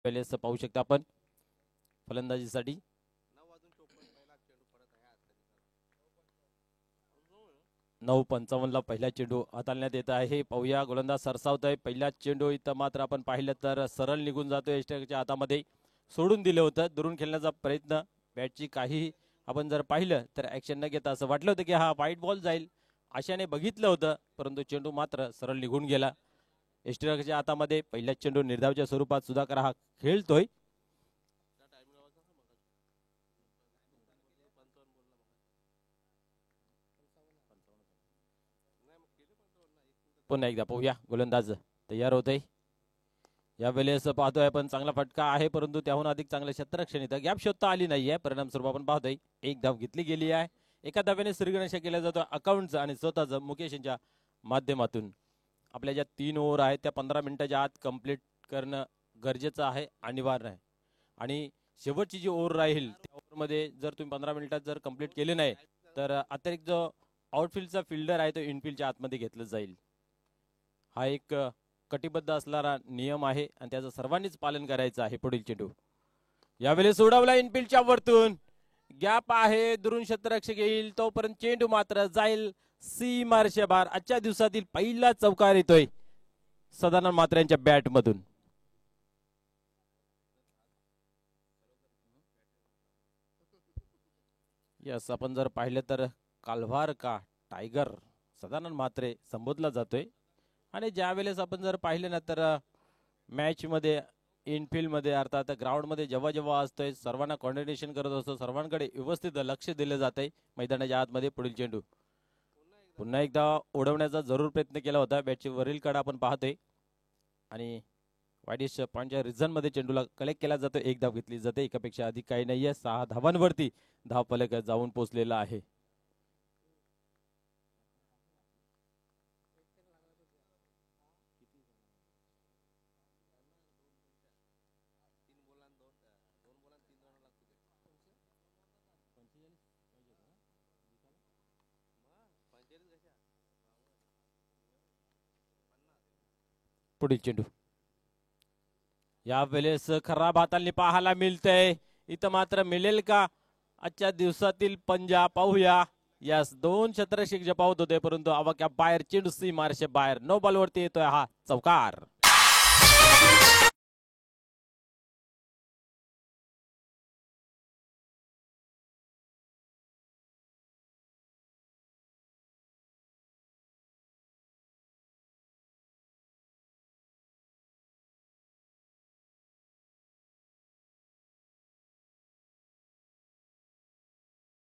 पहिलेच पाहू शकता आपण फलंदाजीसाठी 9:55 ला पहिला चेंडू हाताळण्यात येत आहे. पाहूया गोलंदाज सरसावतोय. पहिला चेंडू इथं मात्र आपण पाहिलं तर सरळ निघून जातोय. यष्टरच्या हातामध्ये सोडून दिलं होतं. दुरून खेळण्याचा प्रयत्न बॅटची काही आपण जर पाहिलं तर ऍक्शन न घेता असं वाटलं होतं की हा व्हाईट बॉल जाईल आशाने बघितलं होतं, परंतु चेंडू मात्र सरळ निघून गेला. यष्टरच्या हातामध्ये पहिला चेंडू निर्धावच्या स्वरूपात सुधाकर हा खेळतोय. पुन्हा एकदा पाहूया गोलंदाज तयार होते. यावेळेस पाहतोय आपण चांगला फटका आहे, परंतु त्याहून अधिक चांगलं क्षेत्ररक्षण इथं गॅप शोधता आली नाहीये. परिणाम स्वरूप आपण पाहतोय एक धाव घेतली गेली आहे. एका धाव्याने श्रीगणेश केला जातो अकाउंटचा आणि स्वतःच मुकेश यांच्या माध्यमातून. आपल्या ज्या 3 ओव्हर आहेत त्या 15 मिनिटाच्या आत कंप्लीट करणं गरजेचं आहे, अनिवार्य आहे. आणि शेवटची जी ओव्हर राहील त्या ओव्हरमध्ये जर तुम्ही 15 मिनिटात जर कंप्लीट केले नाही तर अतिरिक्त जो आउटफील्डचा फिल्डर आहे तो इनफील्डच्या आतमध्ये घेतलं जाईल. हा एक कटिबद्ध असणारा नियम आहे आणि त्याचं सर्वांनीच पालन करायचं आहे. पुढील चेंडू यावेळेस सोडवला इनफील्डच्या वरतून. गॅप आहे, दुरून क्षेत्ररक्षक येईल तोपर्यंत चेंडू मात्र जाईल सीमारेषे बाहेर. आजच्या दिवसातील पहिला चौकार येतोय सदानंद मात्रे यांच्या बॅट मधून. यस, आपण जर पाहिलं तर काल्भार का टायगर सदानंद मात्रे संबोधला जातोय. आणि ज्या वेळेस आपण जर पाहिले ना तर मॅच मध्ये इनफील्ड मध्ये अर्थात ग्राउंड मध्ये जेव्हा जेव्हा असतोय सर्वांना कॉर्डिनेशन करत असतो, सर्वांकडे व्यवस्थित लक्ष दिलं जाते मैदानाच्या आतमध्ये. पुढील चेंडू पुन्हा एकदा उडवण्याचा जरूर प्रयत्न केला होता. बॅटची वरील कडा आपण पाहतोय आणि वाईडिश पॉईंटच्या रिझन मध्ये चेंडूला कलेक्ट केला जातो. एक धाव घेतली जाते. एकापेक्षा अधिक काही नाहीये. 6 धावांवरती धावफलक जाऊन पोहोचलेला आहे. पुढील चेंडू यावेळेस खराब हातांनी पाहायला मिळतंय. इथं मात्र मिळेल का आजच्या दिवसातील पंजा? पाहूया. यास 2 क्षेत्ररक्षक जपावत होते, परंतु आवाक्या बाहेर चेंडू सीमारेषे बाहेर. 9 बॉलवरती येतोय हा चौकार.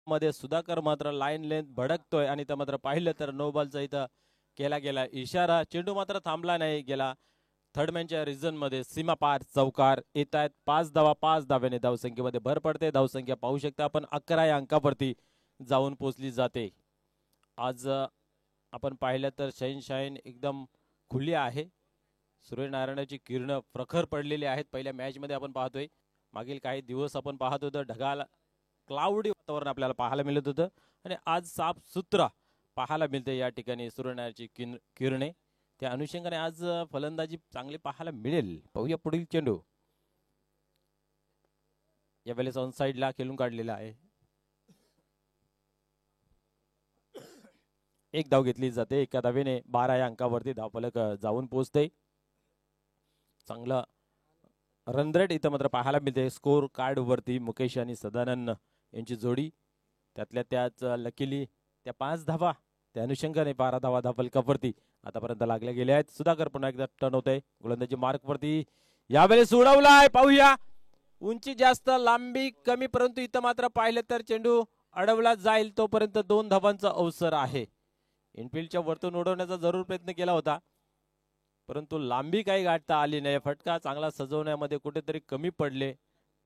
मध्ये सुधाकर मात्र लाईन लेंथ भडकतोय आणि त्या मात्र पाहिलं तर नो बॉलचा इथं केला गेला इशारा. चेंडू मात्र थांबला नाही गेला. थर्ड मॅनच्या रिझन मध्ये सीमा पार चौकार येत आहेत. 5 धावा 5 धाव्याने धावसंख्येमध्ये भर पडते. धावसंख्या पाहू शकता आपण 11 या अंकावरती जाऊन पोहोचली जाते. आज आपण पाहिलं तर शाईन एकदम खुली आहे. सूर्यनारायणाची किरण प्रखर पडलेली आहेत. पहिल्या मॅच मध्ये आपण पाहतोय, मागील काही दिवस आपण पाहत होतो ढगाळ क्लाउडी वातावरण आपल्याला पाहायला मिळत होतं आणि आज साफ सुत्र पाहायला मिळते या ठिकाणी सूर्यनारायणाची किरणे. त्या अनुषंगाने आज फलंदाजी चांगली पाहायला मिळेल. पाहूया पुढील चेंडू. यावेळेस ऑन साइडला खेळून काढलेला आहे. एक धाव घेतली जाते. एका धावेने 12 या अंकावरती धावफलक जाऊन पोहोचते. चांगला रन रेट इथं मात्र पाहायला मिळते. स्कोर कार्ड वरती मुकेश आणि सदानंद यांची जोडी, त्यातल्या त्याच लकीली त्या 5 धावा, त्या अनुषंगाने 12 धावा धावफलकावरती आतापर्यंत लागल्या गेल्या आहेत. सुधाकर पुन्हा एकदा टर्न होते गोलंदाजी मार्क वरती. यावेळेस उडवलाय. पाहूया. उंची जास्त लांबी कमी, परंतु इथं मात्र पाहिलं तर चेंडू अडवला जाईल तोपर्यंत 2 धावांचा अवसर आहे. इनफील्डच्या वरतून उडवण्याचा जरूर प्रयत्न केला होता, परंतु लांबी काही गाठता आली नाही. फटका चांगला सजवण्यामध्ये कुठेतरी कमी पडले.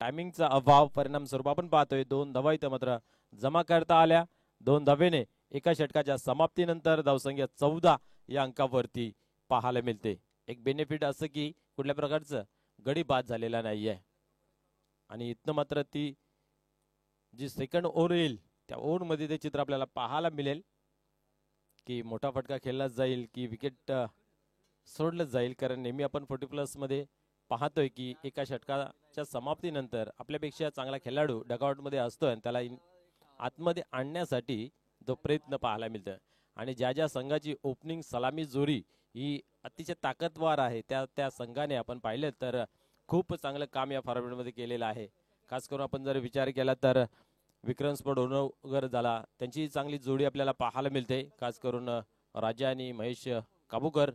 टायमिंगचा अभाव. परिणाम स्वरूप आपण पाहतोय 2 धावा इथं मात्र जमा करता आल्या. 2 धावेने एका षटकाच्या समाप्तीनंतर धावसंख्या 14 या अंकावरती पाहायला मिळते. एक बेनिफिट असं की कुठल्या प्रकारचं गडी बाद झालेला नाहीये आणि इथनं मात्र ती जी सेकंड ओव्हर येईल त्या ओव्हर मध्ये ते चित्र आपल्याला पाहायला मिळेल की मोठा फटका खेळला जाईल की विकेट सोडलं जाईल. कारण नेहमी आपण 40+ मध्ये पाहतोय की एका षटकाच्या समाप्तीनंतर आपल्यापेक्षा चांगला खेळाडू डगआउटमध्ये असतोय आणि त्याला आतमध्ये आणण्यासाठी तो प्रयत्न पाहायला मिळतं. आणि ज्या ज्या संघाची ओपनिंग सलामी जोरी ही अतिशय ताकदवार आहे त्या संघाने आपण पाहिलं तर खूप चांगलं काम या फॉर्मॅटमध्ये केलेलं आहे. खास करून आपण जर विचार केला तर विक्रम स्पोर्ट ओनगर झाला, त्यांची चांगली जोडी आपल्याला पाहायला मिळते. खास करून राजा आणि महेश काबूकर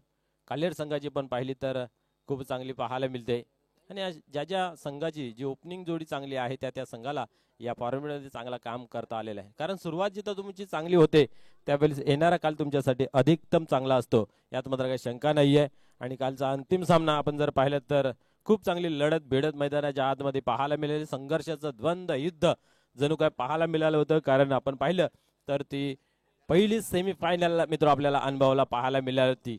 कालेर संघाची पण पाहिली तर खूप चांगली पाहायला मिळते. आणि ज्या ज्या संघाची जी ओपनिंग जोडी चांगली आहे त्या संघाला या फॉर्मॅटमध्ये चांगला काम करता आलेलं आहे. कारण सुरुवात जिथं तुमची चांगली होते त्यावेळेस येणारा काल तुमच्यासाठी अधिकतम चांगला असतो, यात मात्र काही शंका नाही आहे. आणि कालचा अंतिम सामना आपण जर पाहिलं तर खूप चांगली लढत भिडत मैदानाच्या आतमध्ये पाहायला मिळाली. संघर्षाचं द्वंद्व युद्ध जणू काय पाहायला मिळालं होतं. कारण आपण पाहिलं तर ती पहिली सेमीफायनल मित्र आपल्याला अनुभवाला पाहायला मिळाली होती.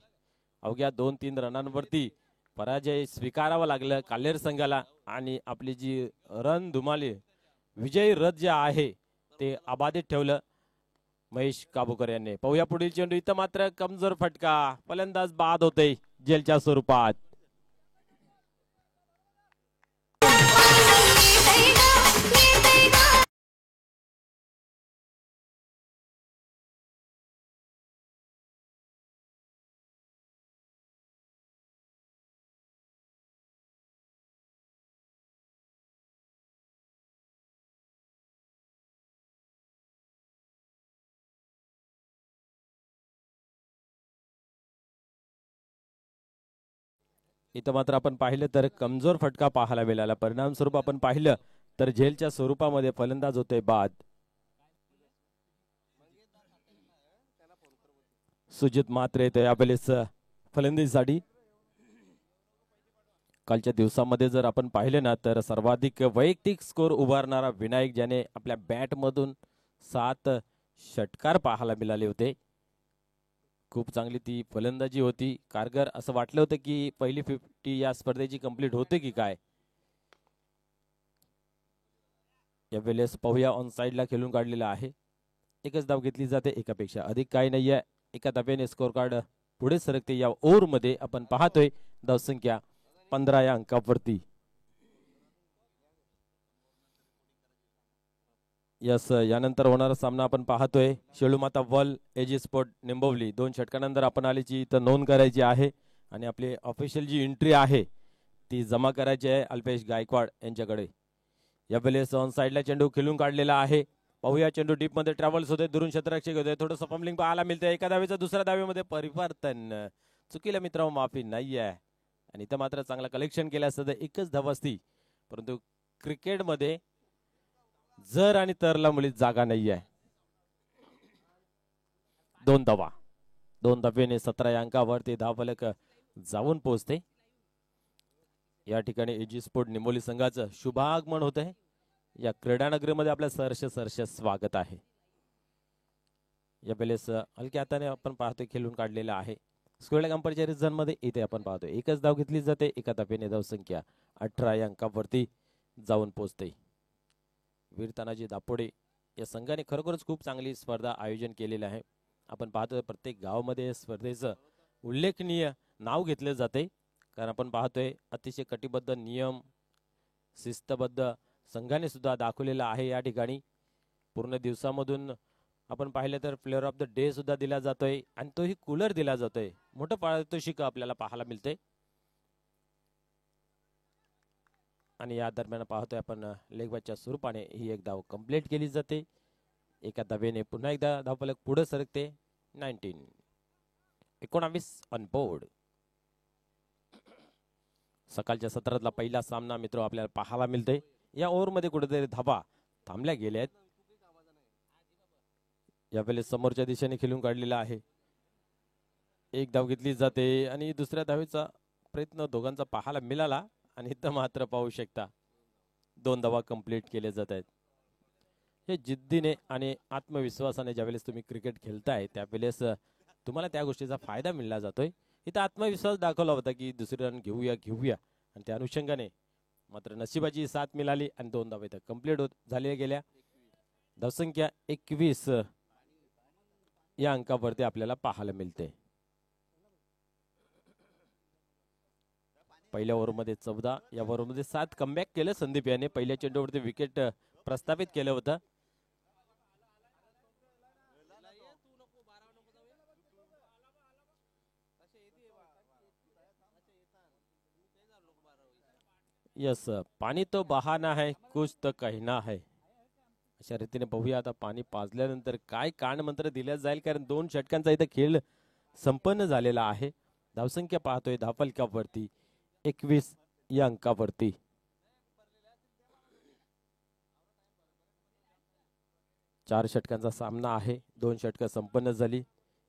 अवघ्या 2-3 रनांवरती पराजय स्वीकारावा लागलं कालेर संघाला आणि आपली जी रणधुमाळी विजयी रथ जे आहे ते अबाधित ठेवलं महेश काबूकर यांनी. पाहूया पुढील चेंडू. इथं मात्र कमजोर फटका, फलंदाज बाद होते जेलच्या स्वरूपात. इथं मात्र आपण पाहिलं तर कमजोर फटका पाहायला मिळाला. परिणाम स्वरूप आपण पाहिलं तर झेलच्या स्वरूपामध्ये फलंदाज होते बाद. सुजित मात्र येतोय यावेळेस फलंदाजीसाठी. कालच्या दिवसामध्ये जर आपण पाहिले ना तर सर्वाधिक वैयक्तिक स्कोर उभारणारा विनायक, ज्याने आपल्या बॅटमधून 7 षटकार पाहायला मिळाले होते. खूप चांगली ती फलंदाजी होती. कारगर असं वाटलं होतं की पहिली 50 या स्पर्धेची कंप्लीट होते की काय. यावेळेस पाहूया ऑन साइडला खेळून काढलेला आहे. एकच धाव घेतली जाते, एकापेक्षा अधिक काही नाहीये. एका धाब्याने स्कोर कार्ड पुढे सरकते. या ओव्हरमध्ये आपण पाहतोय धावसंख्या 15 या अंकावरती. यस, यानंतर होणारा सामना आपण पाहतोय शेळूमाता वल एजी स्पोर्ट निंबवली. 2 षटकानंतर आपण आलीची इथं नोंद करायची आहे आणि आपली ऑफिशियल जी एंट्री आहे ती जमा करायची आहे अल्पेश गायकवाड यांच्याकडे. यावेळेस ऑन साइडला चेंडू खेळून काढलेला आहे. पाहूया चेंडू डीप मध्ये ट्रॅव्हल्स होते, दुरून क्षेत्ररक्षक होते. थोडंसं फंबलिंग पाहायला मिळते. एका धावेचं दुसऱ्या धावेमध्ये परिवर्तन. चुकीला मित्रांनो माफी नाही आहे. आणि इथं मात्र चांगला कलेक्शन केलं असतं तर एकच धाव असती, परंतु क्रिकेटमध्ये जर आणि तरला मुळीच जागा नाही आहे. 2 धावा, 2 धावेने 17 या अंकावरती धावफलक जाऊन पोहोचते. या ठिकाणी एजी स्पोर्ट निंबोली संघाचं शुभागमन होत आहे. या क्रीडानगरीमध्ये आपल्या सहर्ष स्वागत आहे. या वेळेस हलक्या हाताने आपण पाहतोय खेळून काढलेला आहे. स्क्वेअर कंपल्सरी मध्ये इथे आपण पाहतोय एकच धाव घेतली जाते. एका धावेने धावसंख्या 18 या अंकावरती जाऊन पोहोचते. वीर तानाजी दापोडे या संघाने खरोखरच खूप चांगली स्पर्धा आयोजन केलेलं आहे. आपण पाहतोय प्रत्येक गावामध्ये स्पर्धेचं उल्लेखनीय नाव घेतले जाते. कारण आपण पाहतोय अतिशय कटिबद्ध नियम शिस्तबद्ध संघाने सुद्धा दाखवलेला आहे. या ठिकाणी पूर्ण दिवसामधून आपण पाहिलं तर प्लेअर ऑफ द डे सुद्धा दिला जातोय आणि तोही कूलर दिला जातोय. मोठं पारितोषिक आपल्याला पाहायला मिळते. आणि या दरम्यान पाहतोय आपण लेगबाजच्या स्वरूपाने ही एक धाव कंप्लीट केली जाते. एका धावेने पुन्हा एकदा धावफलक पुढे सरकते. 19 ऑन बोर्ड. सकाळच्या सत्रातला पहिला सामना मित्र आपल्याला पाहायला मिळते. या ओव्हरमध्ये कुठेतरी धावा थांबल्या गेल्या आहेत. यावेळेस समोरच्या दिशेने खेळून काढलेला आहे. एक धाव घेतली जाते आणि दुसऱ्या धावेचा प्रयत्न दोघांचा पाहायला मिळाला आणि इथं मात्र पाहू शकता 2 धावा कंप्लीट केले जात आहेत. हे जिद्दीने आणि आत्मविश्वासाने ज्यावेळेस तुम्ही क्रिकेट खेळताय त्यावेळेस तुम्हाला त्या गोष्टीचा फायदा मिळला जातोय. इथं आत्मविश्वास दाखवला होता की दुसरी रन घेऊया आणि त्या अनुषंगाने मात्र नशिबाची साथ मिळाली आणि 2 धावा इथं कंप्लीट झाल्या गेल्या. धावसंख्या 21 या अंकावरती आपल्याला पाहायला मिळते. पहिल्या ओव्हरमध्ये 14, या ओव्हरमध्ये 7 कमबॅक केलं संदीप याने. पहिल्या चेंडूवरती विकेट प्रस्थापित केलं होतं. यस, पाणी तो बहाना है कुछ तो कहना है, अशा रीतीने बघूया आता पाणी पाजल्यानंतर काय कान मंत्र दिल्या जाईल, कारण 2 षटकांचा इथे खेळ संपन्न झालेला आहे. धावसंख्या पाहतोय धावफलकावरती 21 या अंकावरती. चार षटकांचा सामना आहे. 2 षटकं संपन्न झाली.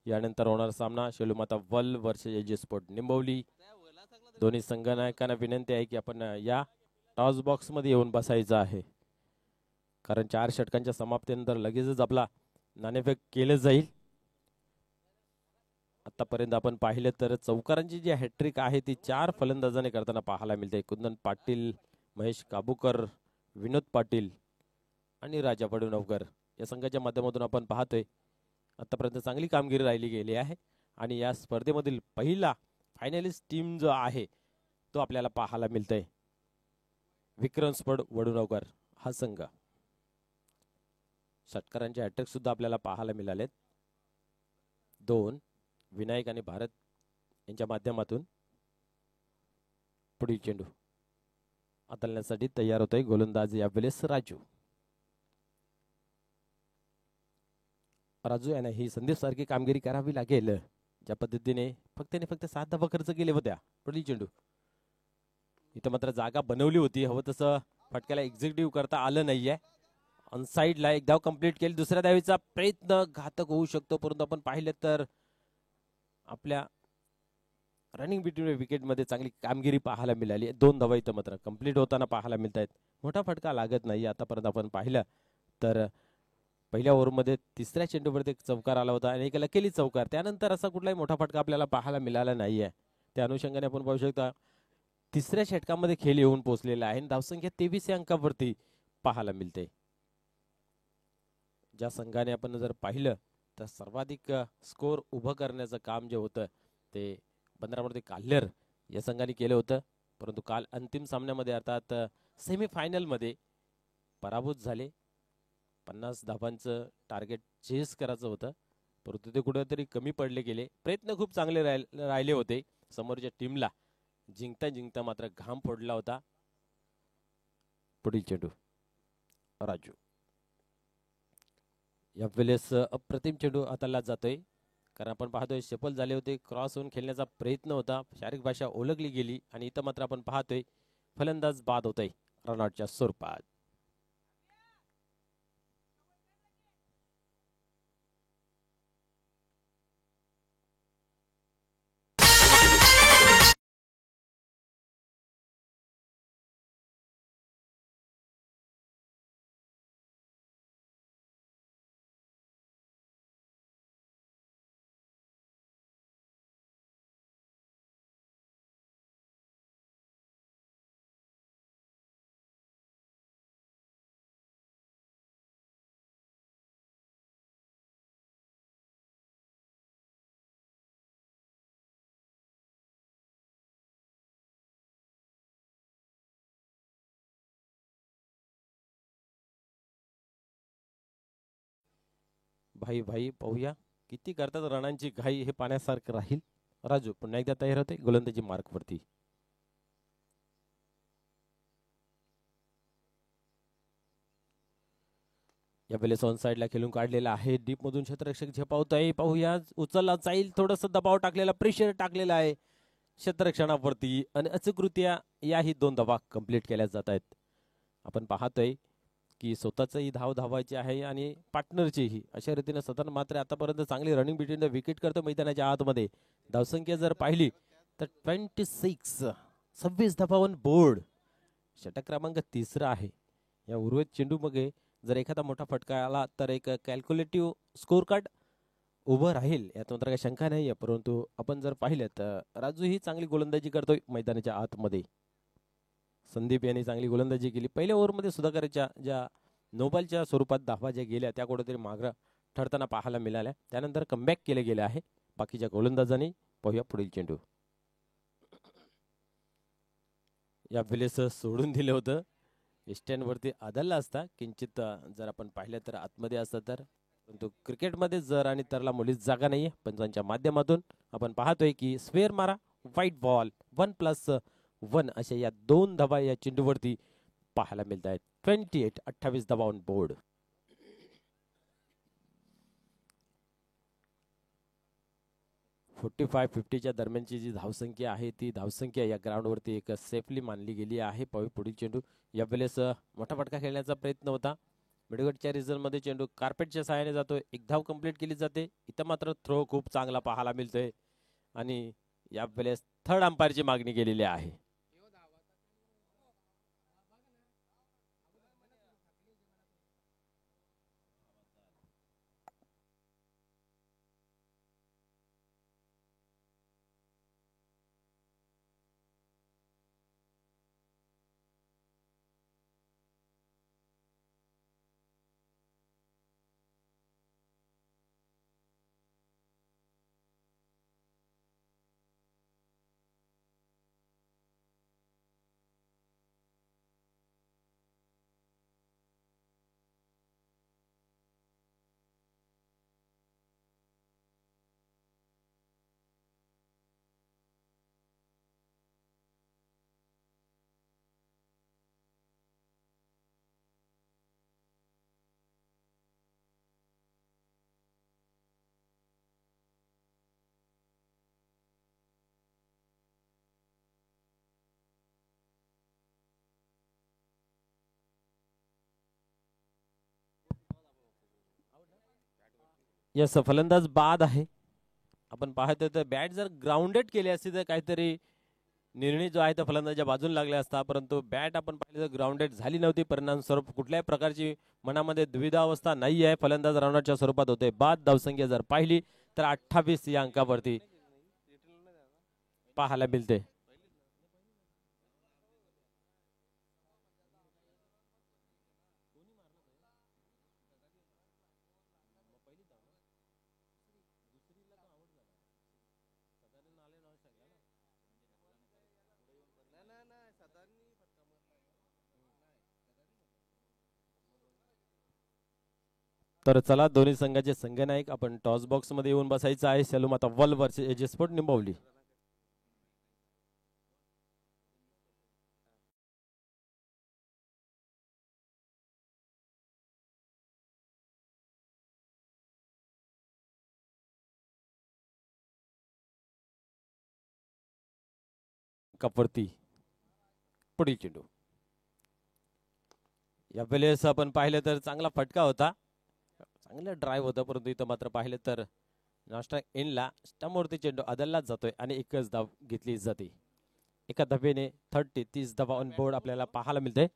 यानंतर होणार सामना शेलूमाता वल वर्सेस एजी स्पोर्ट निंबवली. दोन्ही संघनायकांना विनंती आहे की आपण या टॉस बॉक्स मध्ये येऊन बसायचं आहे, कारण 4 षटकांच्या समाप्तीनंतर लगेचच आपला नाणेफेक केलं जाईल. आतापर्यंत आपण पाहिलं तर चौकारांची जी हॅट्रिक आहे ती 4 फलंदाजांनी करताना पाहायला मिळते. कुंदन पाटील, महेश काबूकर, विनोद पाटील आणि राजा पडुनवकर या संघाच्या माध्यमातून आपण पाहतोय आतापर्यंत चांगली कामगिरी राहिली गेली आहे. आणि या स्पर्धेमधील पहिला फायनलिस्ट टीम जो आहे तो आपल्याला पाहायला मिळतोय. विक्रम स्पोर्ट वडुनवकर हा संघ. षटकारांचे हॅट्रिक सुद्धा आपल्याला पाहायला मिळालेत. 2 विनायक आणि भारत यांच्या माध्यमातून. पुढील चेंडू हाताळण्यासाठी तयार होतोय गोलंदाज यावेळेस राजू. राजू यांना ही संदीप सारखी कामगिरी करावी लागेल. ज्या पद्धतीने फक्त 7 धावा खर्च केले होत्या. पुढील चेंडू इथं मात्र जागा बनवली होती, हवं तसं फटक्याला एक्झिक्युटिव्ह करता आलं नाहीये. ऑन साइडला एक धाव कंप्लीट केली. दुसऱ्या धावेचा प्रयत्न घातक होऊ शकतो, परंतु आपण पाहिलं तर आपल्या रनिंग बिटवीन विकेट मध्ये चांगली कामगिरी पाहायला मिळाली. 2 धावा इथं मात्र कंप्लीट होताना पाहायला मिळत आहेत. मोठा फटका लागत नाही. आतापर्यंत आपण पाहिलं तर पहिल्या ओव्हरमध्ये 3ऱ्या चेंडूवरती एक चौकार आला होता आणि एक लकेली चौकार. त्यानंतर असा कुठलाही मोठा फटका आपल्याला पाहायला मिळाला नाहीये. त्या अनुषंगाने आपण पाहू शकता 3ऱ्या षटकामध्ये खेळ येऊन पोहोचलेला आहे. धावसंख्या 23 या अंकावरती पाहायला मिळते. ज्या संघाने आपण जर पाहिलं तर सर्वाधिक स्कोर उभं करण्याचं काम जे होतं ते बंदरामध्ये काल्हेर या संघाने केलं होतं, परंतु काल अंतिम सामन्यामध्ये अर्थात सेमीफायनल मध्ये पराभूत झाले. 50 धावांचं टार्गेट चेस करायचं होतं, परंतु ते कुठेतरी कमी पडले गेले. प्रयत्न खूप चांगले राहिले होते. समोरच्या टीमला जिंकता मात्र घाम फोडला होता. पुढील चेंडू राजू. यावेळेस अप्रतिम चेंडू हाताला जातोय, कारण आपण पाहतोय सफल झाले होते. क्रॉस होऊन खेळण्याचा प्रयत्न होता, शारीरिक भाषा ओळखली गेली आणि इथं मात्र आपण पाहतोय फलंदाज बाद होतोय रनआउटच्या स्वरूपात. भाई पाहूया किती करतात रणांची घाई, हे पाण्यासारखं राहील. राजू पुन्हा एकदा तयार होते गोलंदाजी मार्क वरती. यावेळेस ऑन साइडला खेळून काढलेला आहे. डीप मधून क्षेत्ररक्षक झेपावतोय. पाहूया उचलला जाईल. थोडस दबाव टाकलेला, प्रेशर टाकलेला आहे क्षेत्ररक्षणावरती आणि अचूकरित्या याही 2 धावा कंप्लीट केल्या जात आहेत. आपण पाहतोय की स्वतःचंही धाव धावायची आहे आणि पार्टनरचीही. अशा रीतीने सतत मात्र आतापर्यंत चांगली रनिंग बिटवीन द विकेट करतो मैदानाच्या आतमध्ये. धावसंख्या जर पाहिली तर 26 धावांवर बोर्ड. षटक क्रमांक 3 आहे. या उर्वरित चेंडू मध्ये जर एखादा मोठा फटका आला तर एक कॅल्क्युलेटिव्ह स्कोर कार्ड उभं राहील, यात मात्र काही शंका नाहीये. परंतु आपण जर पाहिलं तर राजू ही चांगली गोलंदाजी करतोय मैदानाच्या आतमध्ये. संदीप यांनी चांगली गोलंदाजी केली. पहिल्या ओव्हरमध्ये सुधाकरच्या ज्या नोबलच्या स्वरूपात धावा ज्या गेल्या त्या कुठेतरी मागं ठरताना पाहायला मिळाल्या. त्यानंतर कमबॅक केले गेले आहे बाकीच्या गोलंदाजांनी. पाहूया पुढील चेंडू. या वेळेस सोडून दिलं होतं. स्टँडवरती आदळला असता किंचित जर आपण पाहिलं तर आतमध्ये असतं तर, परंतु क्रिकेटमध्ये जर आणि तरला मुलीच जागा नाहीये. पण त्यांच्या माध्यमातून आपण पाहतोय की स्क्वेअर मारा, व्हाईट बॉल 1+1 अशा या 2 धावा या चेंडूवरती पाहायला मिळत आहेत. 28 धावा ऑन बोर्ड. 45-50च्या दरम्यानची जी धावसंख्या आहे ती धावसंख्या या ग्राउंडवरती एक सेफली मानली गेली आहे. पुढील चेंडू या वेळेस मोठा फटका खेळण्याचा प्रयत्न होता. मिडगटच्या रिझनमध्ये चेंडू कार्पेटच्या सहाय्याने जातोय. एक धाव कंप्लीट केली जाते. इथं मात्र थ्रो खूप चांगला पाहायला मिळतोय आणि या वेळेस थर्ड अंपायरची मागणी केलेली आहे. यस, फलंदाज बाद आहे. आपण पाहतोय तर बॅट जर ग्राउंडेड केली असती तर काहीतरी निर्णय जो आहे तो फलंदाजाच्या बाजूला लागला असता, परंतु बॅट आपण पाहिलं तर ग्राउंडेड झाली नव्हती. परिणाम स्वरूप कुठल्याही प्रकारची मनामध्ये द्विधावस्था नाही आहे. फलंदाज रनआउटच्या स्वरूपात होते बाद. धावसंख्या जर पाहिली तर 28 या अंकावरती पाहायला मिळते. तर चला दोन्ही संघाचे संघनायक आपण टॉस बॉक्स मध्ये येऊन बसायचं आहे. सेलूम आता वल वर्सेस एजे स्पोर्ट निंबवली. कपवरती पुढील चेंडू या वेळेस आपण पाहिलं तर चांगला फटका होता. चांगला ड्राईव्ह होता, परंतु इथं मात्र पाहिलं तर नाश्ता एंडला स्टंपवरती चेंडू आदळलाच जातोय आणि एकच धाव घेतली जाते. एका धावेने 30 धावा ऑन बोर्ड आपल्याला पाहायला मिळते.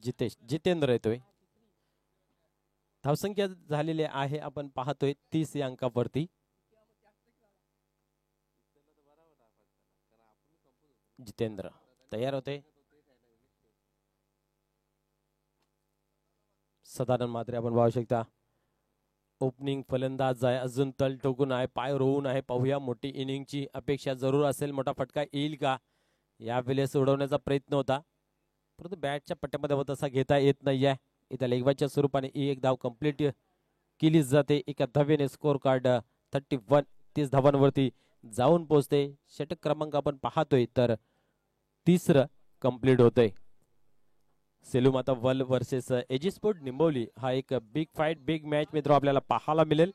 जितेंद्र येतोय. धावसंख्या झालेली आहे आपण पाहतोय 30 या अंकावरती. जितेंद्र तयार होते. सदानंद मात्रे आपण पाहू शकता. ओपनिंग फलंदाज आहे, अजून तल ठोकून आहे, पाय रोवून आहे. पाहूया मोठी इनिंगची अपेक्षा जरूर असेल. मोठा फटका येईल का या वेळेस उडवण्याचा प्रयत्न होता, परंतु बॅटच्या पट्ट्यामध्ये तसा घेता येत नाहीये. इथं लेगबायच्या स्वरूपाने एक धाव कंप्लीट केली जाते. एका धावेने स्कोर कार्ड 30 धावांवरती जाऊन पोहोचते. षटक क्रमांक आपण पाहतोय तर तिसरं कंप्लीट होतंय. सेलूम आता वल वर्सेस एजी स्पोर्ट निंबवली हा एक बिग फाईट बिग मॅच मित्र आपल्याला पाहायला मिळेल.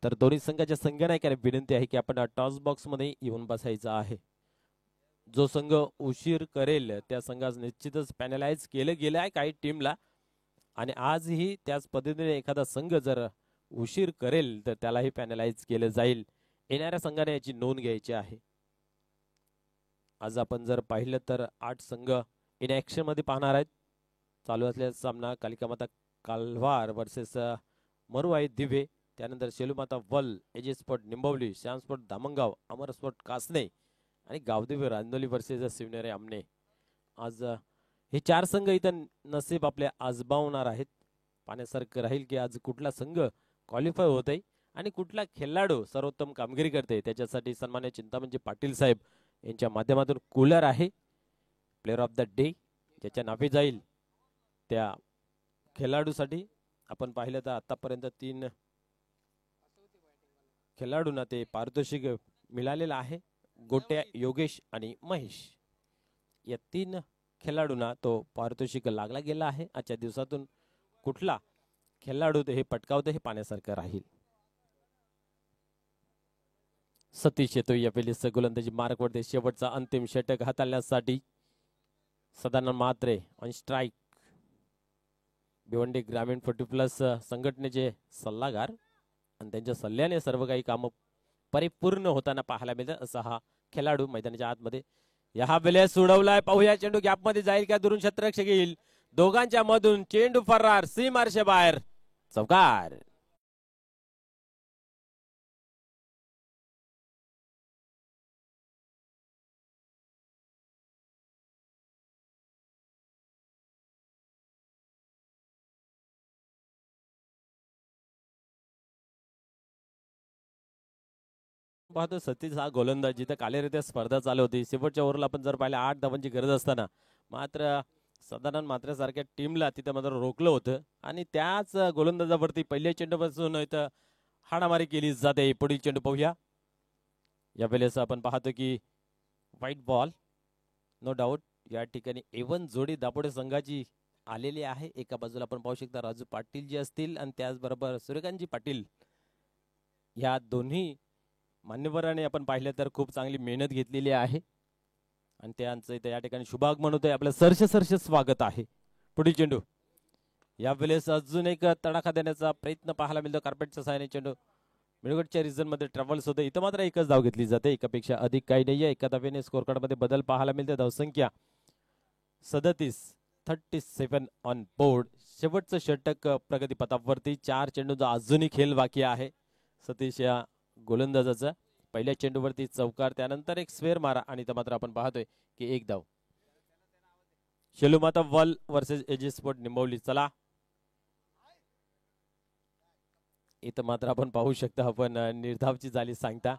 तर दोन्ही संघाच्या संघनायकाने विनंती आहे की आपण टॉस बॉक्स मध्ये येऊन बसायचं आहे. जो संघ उशीर करेल त्या संघास निश्चितच पॅनलाइज केलं गेलं आहे काही टीमला, आणि आजही त्याच पद्धतीने एखादा संघ जर उशीर करेल तर त्यालाही पॅनलाइज केलं जाईल. येणाऱ्या संघाने याची नोंद घ्यायची आहे. आज आपण जर पाहिलं तर 8 संघ इन ऍक्शन मध्ये पाहणार आहेत. चालू असलेला सामना कालिका माता कालवार वर्सेस मरुआई दिवे, त्यानंतर शेलूमाता वल, AJ sport Nimbavali, Shyam sport Dhamangaon, Amar sport Kasne आणि गावदेवी रांदोली वर्सेस शिवनेरी आमने. आज हे 4 संघ इथं नसीब आपले आजमावणार आहेत. पाण्यासारखं राहील की आज कुठला संघ क्वालिफाय होते आणि कुठला खेळाडू सर्वोत्तम कामगिरी करते त्याच्यासाठी सन्मान्य चिंतामणजी पाटील साहेब यांच्या माध्यमातून कूलर आहे प्लेअर ऑफ द डे ज्याच्या नावे जाईल त्या खेळाडूसाठी आपण पाहिलं तर आतापर्यंत 3 खेळाडूंना ते पारितोषिक मिळालेलं आहे. गोट्या, योगेश आणि महेश या 3 खेळाडूंना तो पारितोषिक लागला गेला आहे. आजच्या दिवसातून कुठला खेळाडू हे पटकावते हे पाहण्यासारखं राहील. सतीश येतो या पहिली गोलंदाजी मार्क वरती शेवटचा अंतिम षटक हाताळण्यासाठी. Sadanand Mhatre on strike. भिवंडी ग्रामीण 40+ संघटनेचे सल्लागार आणि त्यांच्या सल्ल्याने सर्व काही काम परिपूर्ण होताना पाहायला मिळतं असा हा खेळाडू मैदानाच्या आतमध्ये. या वेळेस सोडवलाय, पाहूया चेंडू गॅप मध्ये जाईल का दुरून क्षेत्ररक्षक येईल. दोघांच्या मधून चेंडू फरार, सीमारशे बाहेर, चौकार. पाहतो सतीश हा गोलंदाज जिथे कार्यरीत्या स्पर्धा चालू होती. शेवटच्या ओव्हरला आपण जर पाहिलं 8 धावांची गरज असताना मात्र सदानंद म्हात्रे सारख्या टीमला तिथे मात्र रोखलं होतं आणि त्याच गोलंदाजावरती पहिल्या चेंडूपासून इथं हाणामारी केली जाते. पुढील चेंडू पाहूया. या वेळेस आपण पाहतो की व्हाईट बॉल नो डाऊट या ठिकाणी A1 जोडी दापोडे संघाची आलेली आहे. एका बाजूला आपण पाहू शकता राजू पाटील जी असतील आणि त्याचबरोबर सूर्यकांतजी पाटील या दोन्ही मान्यवरांनी आपण पाहिलं तर खूप चांगली मेहनत घेतलेली आहे आणि त्यांचं इथे या ठिकाणी शुभागमन होतंय. आपलं सरसे स्वागत आहे. पुढील चेंडू या वेळेस अजून एक तडाखा देण्याचा प्रयत्न पाहायला मिळतो. कार्पेटच्या सहाय्याने चेंडू मिडगडच्या रिझन मध्ये ट्रॅव्हल्स होते. इथं मात्र एकच धाव घेतली जाते, एकापेक्षा अधिक काही नाहीये. एका धावेने स्कोर कार्ड मध्ये बदल पाहायला मिळते. धावसंख्या 37 ऑन बोर्ड. शेवटचं षटक प्रगतीपथावरती. 4 चेंडूचा अजूनही खेळ बाकी आहे. सतीश या गोलंदाजाचा पहिल्या चेंडूवरती चौकार, त्यानंतर एक स्क्वेअर मारा आणि इथं मात्र आपण पाहतोय की एक धाव. शेलूमाता वल वर्सेस एजी स्पोर्ट निंबवली. चला इथं मात्र आपण पाहू शकता आपण निर्धावची झाली सांगता.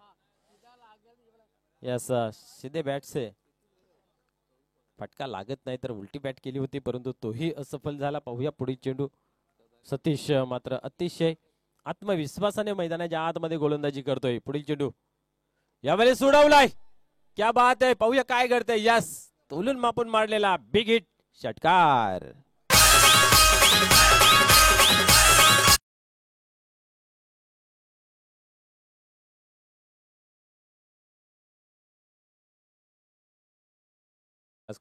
यस सीधे बॅट से फटका लागत नाही तर उलटी बॅट केली होती परंतु तोही असफल झाला. पाहूया पुढील चेंडू. सतीश मात्र अतिशय आत्मविश्वासाने मैदानाच्या आतमध्ये गोलंदाजी करतोय. पुढील चेंडू यावेळेस सोडवलाय. क्या बात आहे. पाहूया काय करते. यस तोलून मापून मारलेला बिग हिट, षटकार.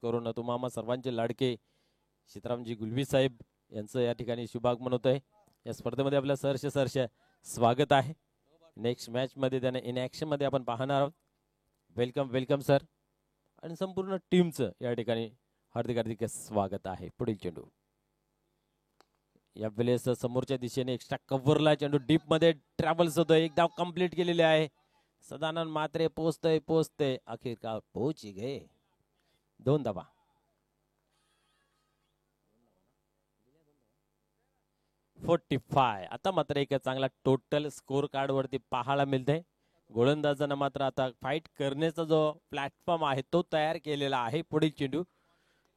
करून तुम्हा सर्वांचे लाडके सीतारामजी गुलवी साहेब यांचं या ठिकाणी शुभागमन होत आहे. या स्पर्धेमध्ये आपलं सहर्ष स्वागत आहे. नेक्स्ट मॅच मध्ये त्याने इन ऍक्शन मध्ये आपण पाहणार आहोत. वेलकम सर आणि संपूर्ण टीमचं या ठिकाणी हार्दिक स्वागत आहे. पुढील चेंडू या वेळेस समोरच्या दिशेने एक्स्ट्रा कव्हरला चेंडू डीप मध्ये ट्रॅव्हल्स होतोय. एक धाव कंप्लीट केलेली आहे. सदानंद म्हात्रे पोचतय आखिरकार पोहोच गए. 2 धावा. आता मात्र एक चांगला टोटल स्कोर कार्ड वरती पाहायला मिळते. गोलंदाजांना मात्र आता फाईट करण्याचा जो प्लॅटफॉर्म आहे तो तयार केलेला आहे. पुढील चेंडू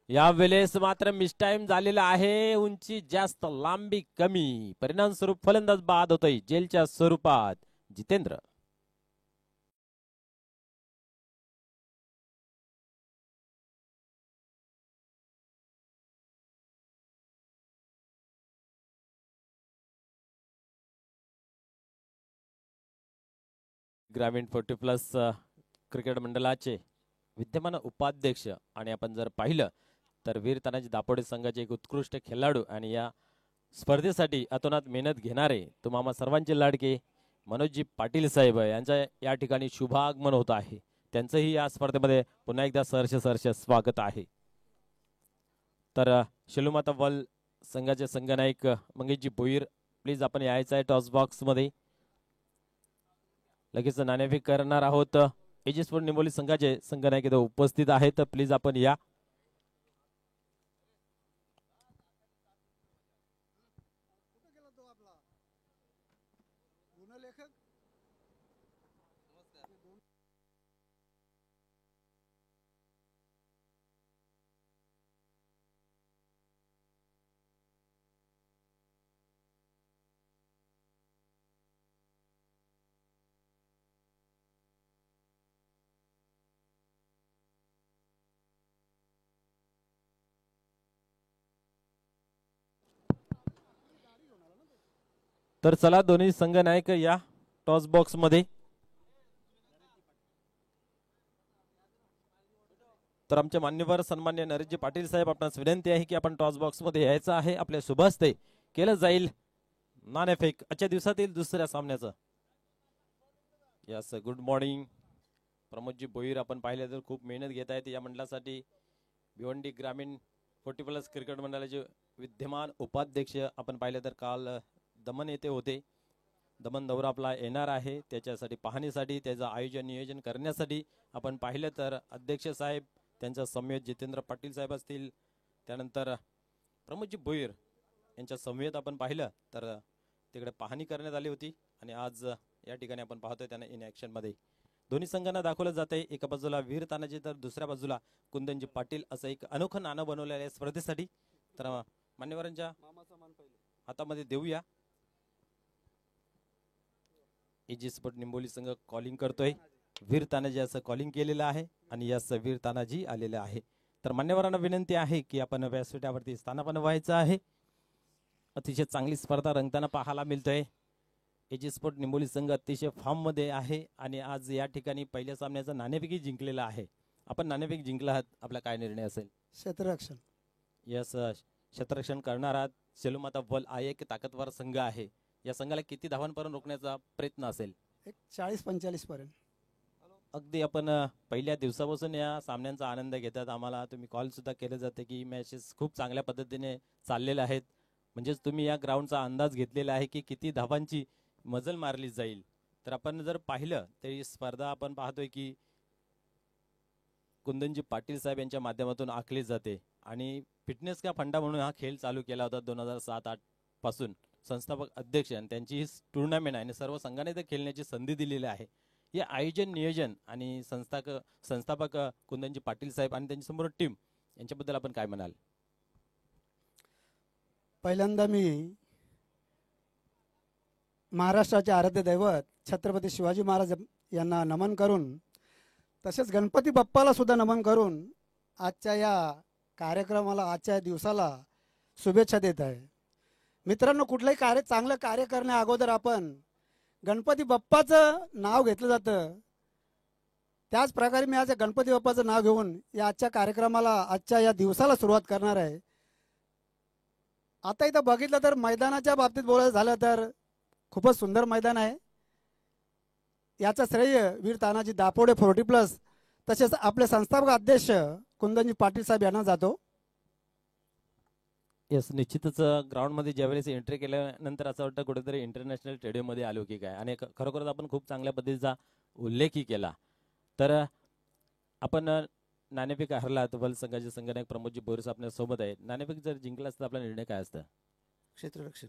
या वेळेस मात्र मिसटाइम झालेला आहे. उंची जास्त, लांबी कमी, परिणाम स्वरूप फलंदाज बाद होतोय जेलच्या स्वरूपात. जितेंद्र ग्रामीण 40+ क्रिकेट मंडळाचे विद्यमान उपाध्यक्ष आणि आपण जर पाहिलं तर वीर तानाजी दापोडे संघाचे एक उत्कृष्ट खेळाडू आणि या स्पर्धेसाठी अतोनात मेहनत घेणारे तुम्हा सर्वांचे लाडके मनोजजी पाटील साहेब यांच्या या ठिकाणी शुभागमन होत आहे. त्यांचंही या स्पर्धेमध्ये पुन्हा एकदा सहर्ष स्वागत आहे. तर शेलूमाता वल संघाचे संघनायक मंगेशजी भोईर प्लीज आपण यायचं आहे टॉस बॉक्स मध्ये. लगेच नाणेफेक करणार आहोत. एजी स्पोर्ट निंबोली संघाचे संघनायक इथे उपस्थित आहेत तर प्लीज आपण या. तर चला दोन्ही संघ नायक या टॉस बॉक्स मध्ये. तर आमचे मान्यवर सन्मान्य नरेशजी पाटील साहेब, आपणास विनंती आहे की आपण टॉस बॉक्स मध्ये यायचं आहे. आपल्या शुभ हस्ते केलं जाईल नाणेफेक आजच्या दिवसातील दुसऱ्या सामन्याचं. Yes, good morning Pramod ji Bhoir. आपण पाहिले तर खूप मेहनत घेत आहेत या मंडळासाठी. भिवंडी ग्रामीण 40+ क्रिकेट मंडळाचे विद्यमान उपाध्यक्ष आपण पाहिले तर काल दमन येथे होते. दमन दौरा आपला येणार आहे, त्याच्यासाठी पाहणीसाठी, त्याचं आयोजन नियोजन करण्यासाठी आपण पाहिलं तर अध्यक्ष साहेब, त्यांचा समवेत जितेंद्र पाटील साहेब असतील, त्यानंतर प्रमोदजी भोईर यांच्या समवेत आपण पाहिलं तर तिकडे पाहणी करण्यात आली होती. आणि आज या ठिकाणी आपण पाहतोय त्यांना इन ऍक्शन मध्ये दोन्ही संघांना दाखवलं जात आहे. एका बाजूला वीर तानाजी तर दुसऱ्या बाजूला कुंदनजी पाटील, असं एक अनोखं नाणं बनवलेलं आहे स्पर्धेसाठी. तर मान्यवरांच्या हातामध्ये देऊया. एजी स्पोर्ट निंबोली संघ कॉलिंग करतोय. वीर तानाजी असं कॉलिंग केलेलं आहे आणि यास वीर तानाजी आलेलं आहे. तर मान्यवरांना विनंती आहे की आपण व्यासपीठावरती स्थानापन्न व्हायचं आहे. अतिशय चांगली स्पर्धा रंगताना पाहायला मिळतोय. एजी स्पोर्ट निंबोली संघ अतिशय फॉर्म मध्ये आहे आणि आज या ठिकाणी पहिल्या सामन्याचं नाणेफेकी जिंकलेला आहे. आपण नाणेफेक जिंकला आहात, आपला काय निर्णय असेल? क्षेत्ररक्षण. यस, क्षेत्ररक्षण करणार आहात. सेलूमाता वल हा एक ताकदवार संघ आहे. या संघाला किती धावांपर्यंत रोखण्याचा प्रयत्न असेल? एक 40-45 पर्यंत. अगदी आपण पहिल्या दिवसापासून या सामन्यांचा आनंद घेतात. आम्हाला तुम्ही कॉल सुद्धा केले जाते की मॅचेस खूप चांगल्या पद्धतीने चाललेल्या आहेत. म्हणजेच तुम्ही या ग्राउंडचा अंदाज घेतलेला आहे की किती धावांची मजल मारली जाईल. तर आपण जर पाहिलं तर ही स्पर्धा आपण पाहतोय की कुंदनजी पाटील साहेब यांच्या माध्यमातून आखली जाते. आणि फिटनेस का फंडा म्हणून हा खेळ चालू केला होता 2007-08 पासून. संस्थापक अध्यक्ष आणि त्यांची ही टुर्नामेंट आहे आणि सर्व संघाने ते खेळण्याची संधी दिलेली आहे. हे आयोजन नियोजन आणि संस्थापक कुंदनजी पाटील साहेब आणि त्यांची संपूर्ण टीम यांच्याबद्दल आपण काय म्हणाल? पहिल्यांदा मी महाराष्ट्राचे आराध्य दैवत छत्रपती शिवाजी महाराज यांना नमन करून, तसेच गणपती बाप्पाला सुद्धा नमन करून आजच्या या कार्यक्रमाला, आजच्या दिवसाला शुभेच्छा देत आहे. मित्रांनो, कुठलंही चांगलं कार्य करण्या अगोदर आपण गणपती बाप्पाचं नाव घेतलं जातं. त्याच प्रकारे मी आज गणपती बाप्पाचं नाव घेऊन या आजच्या कार्यक्रमाला, आजच्या या दिवसाला सुरुवात करणार आहे. आता इथं बघितलं तर मैदानाच्या बाबतीत बोलायचं झालं तर खूपच सुंदर मैदान आहे. याचं श्रेय वीर तानाजी दापोडे 40+, तसेच आपले संस्थापक अध्यक्ष कुंदनजी पाटील साहेब यांना जातो. यस, निश्चितच ग्राउंड मध्ये ज्यावेळेस एंट्री केल्यानंतर असं वाटतं कुठेतरी इंटरनॅशनल स्टेडियम मध्ये आलो की काय. आणि खरोखरच आपण खूप चांगल्या पद्धतीचा उल्लेखही केला. तर आपण नाणेफेक हरलात. वल संघाचे संघनायक प्रमोदजी बोरस आपल्या सोबत आहेत. नाणेफेक जर जिंकला असता आपला निर्णय काय असतं? क्षेत्ररक्षण.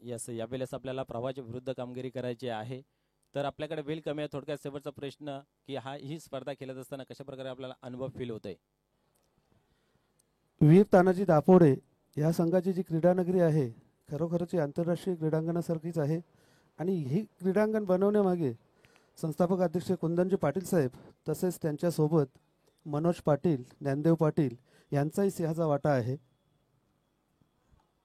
यस, यावेळेस आपल्याला प्रवाहाच्या विरुद्ध कामगिरी करायची आहे. तर आपल्याकडे वेळ कमी आहे. थोडक्यात शेवटचा प्रश्न की ही स्पर्धा खेळत असताना कशा प्रकारे आपल्याला अनुभव फील होतोय? वीर तानाजी दापोडे या संघाची जी क्रीडानगरी आहे, खरोखरच आंतरराष्ट्रीय क्रीडांगणासारखीच आहे. आणि ही क्रीडांगण बनवण्यामागे संस्थापक अध्यक्ष कुंदनजी पाटील साहेब, तसेच त्यांच्यासोबत मनोज पाटील, ज्ञानदेव पाटील यांचाही सिंहाचा वाटा आहे.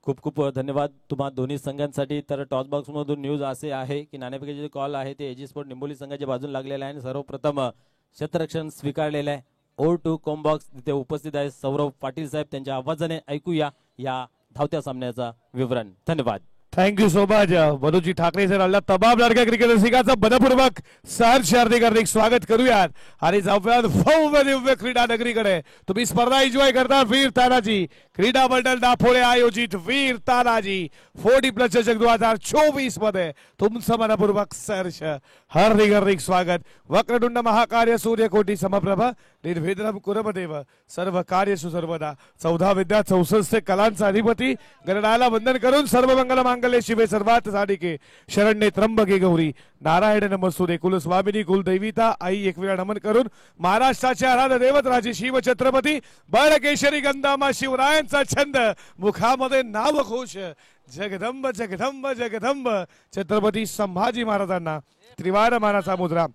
खूप खूप धन्यवाद तुम्हा दोन्ही संघांसाठी. तर टॉस बॉक्स मधून न्यूज असे आहे की नाणेफेकीचे जे कॉल आहे ते एजी स्पोर्ट निंबोली संघाच्या बाजून लागलेला आहे. आणि सर्वप्रथम क्षेत्ररक्षण स्वीकारलेलं आहे. O2 कॉम्बॉक्स तिथे उपस्थित आहे सौरभ पाटील साहेब. त्यांच्या आवाजाने ऐकूया या धावत्या सामन्याचा विवरण. धन्यवाद. Thank you so much Manoji Thackeray sir. अल्ला तमाम लाडक्या क्रिकेट रसिकांचं मनपूर्वक सहर्ष हार्दिक स्वागत करूयात आणि जाऊयात भव्य दिव्य क्रीडा नगरीकडे. तुम्ही स्पर्धा एन्जॉय करता. वीर तानाजी क्रीडा मंडळ दापोडे आयोजित वीर तानाजी 40+ चषक 2024 मध्ये तुमचं मनपूर्वक सहर्ष हार्दिक स्वागत. वक्रतुंड महाकार्य सूर्यकोटी समप्रभ निर्विघ्नं कुर्मदेव सर्व कार्येषु सर्वदा. 14 विद्या 64 कलांचा अधिपती गणरायाला वंदन करून सर्व मंगल मांगल्ये शिवे सर्वार्थ साधिके शरण्ये त्र्यंबके गौरी नारायण नमस्तुते कुलस्वामिनी कुलदैविता आई एकविरा नमन करून महाराष्ट्राचे आराध्य दैवत राजे शिव छत्रपती बाळकेशरी गंधामा शिवरायांचा छंद मुखामध्ये नावघोष जगदंब जगदंब जगदंब छत्रपती संभाजी महाराजांना त्रिवार मानाचा मुद्रा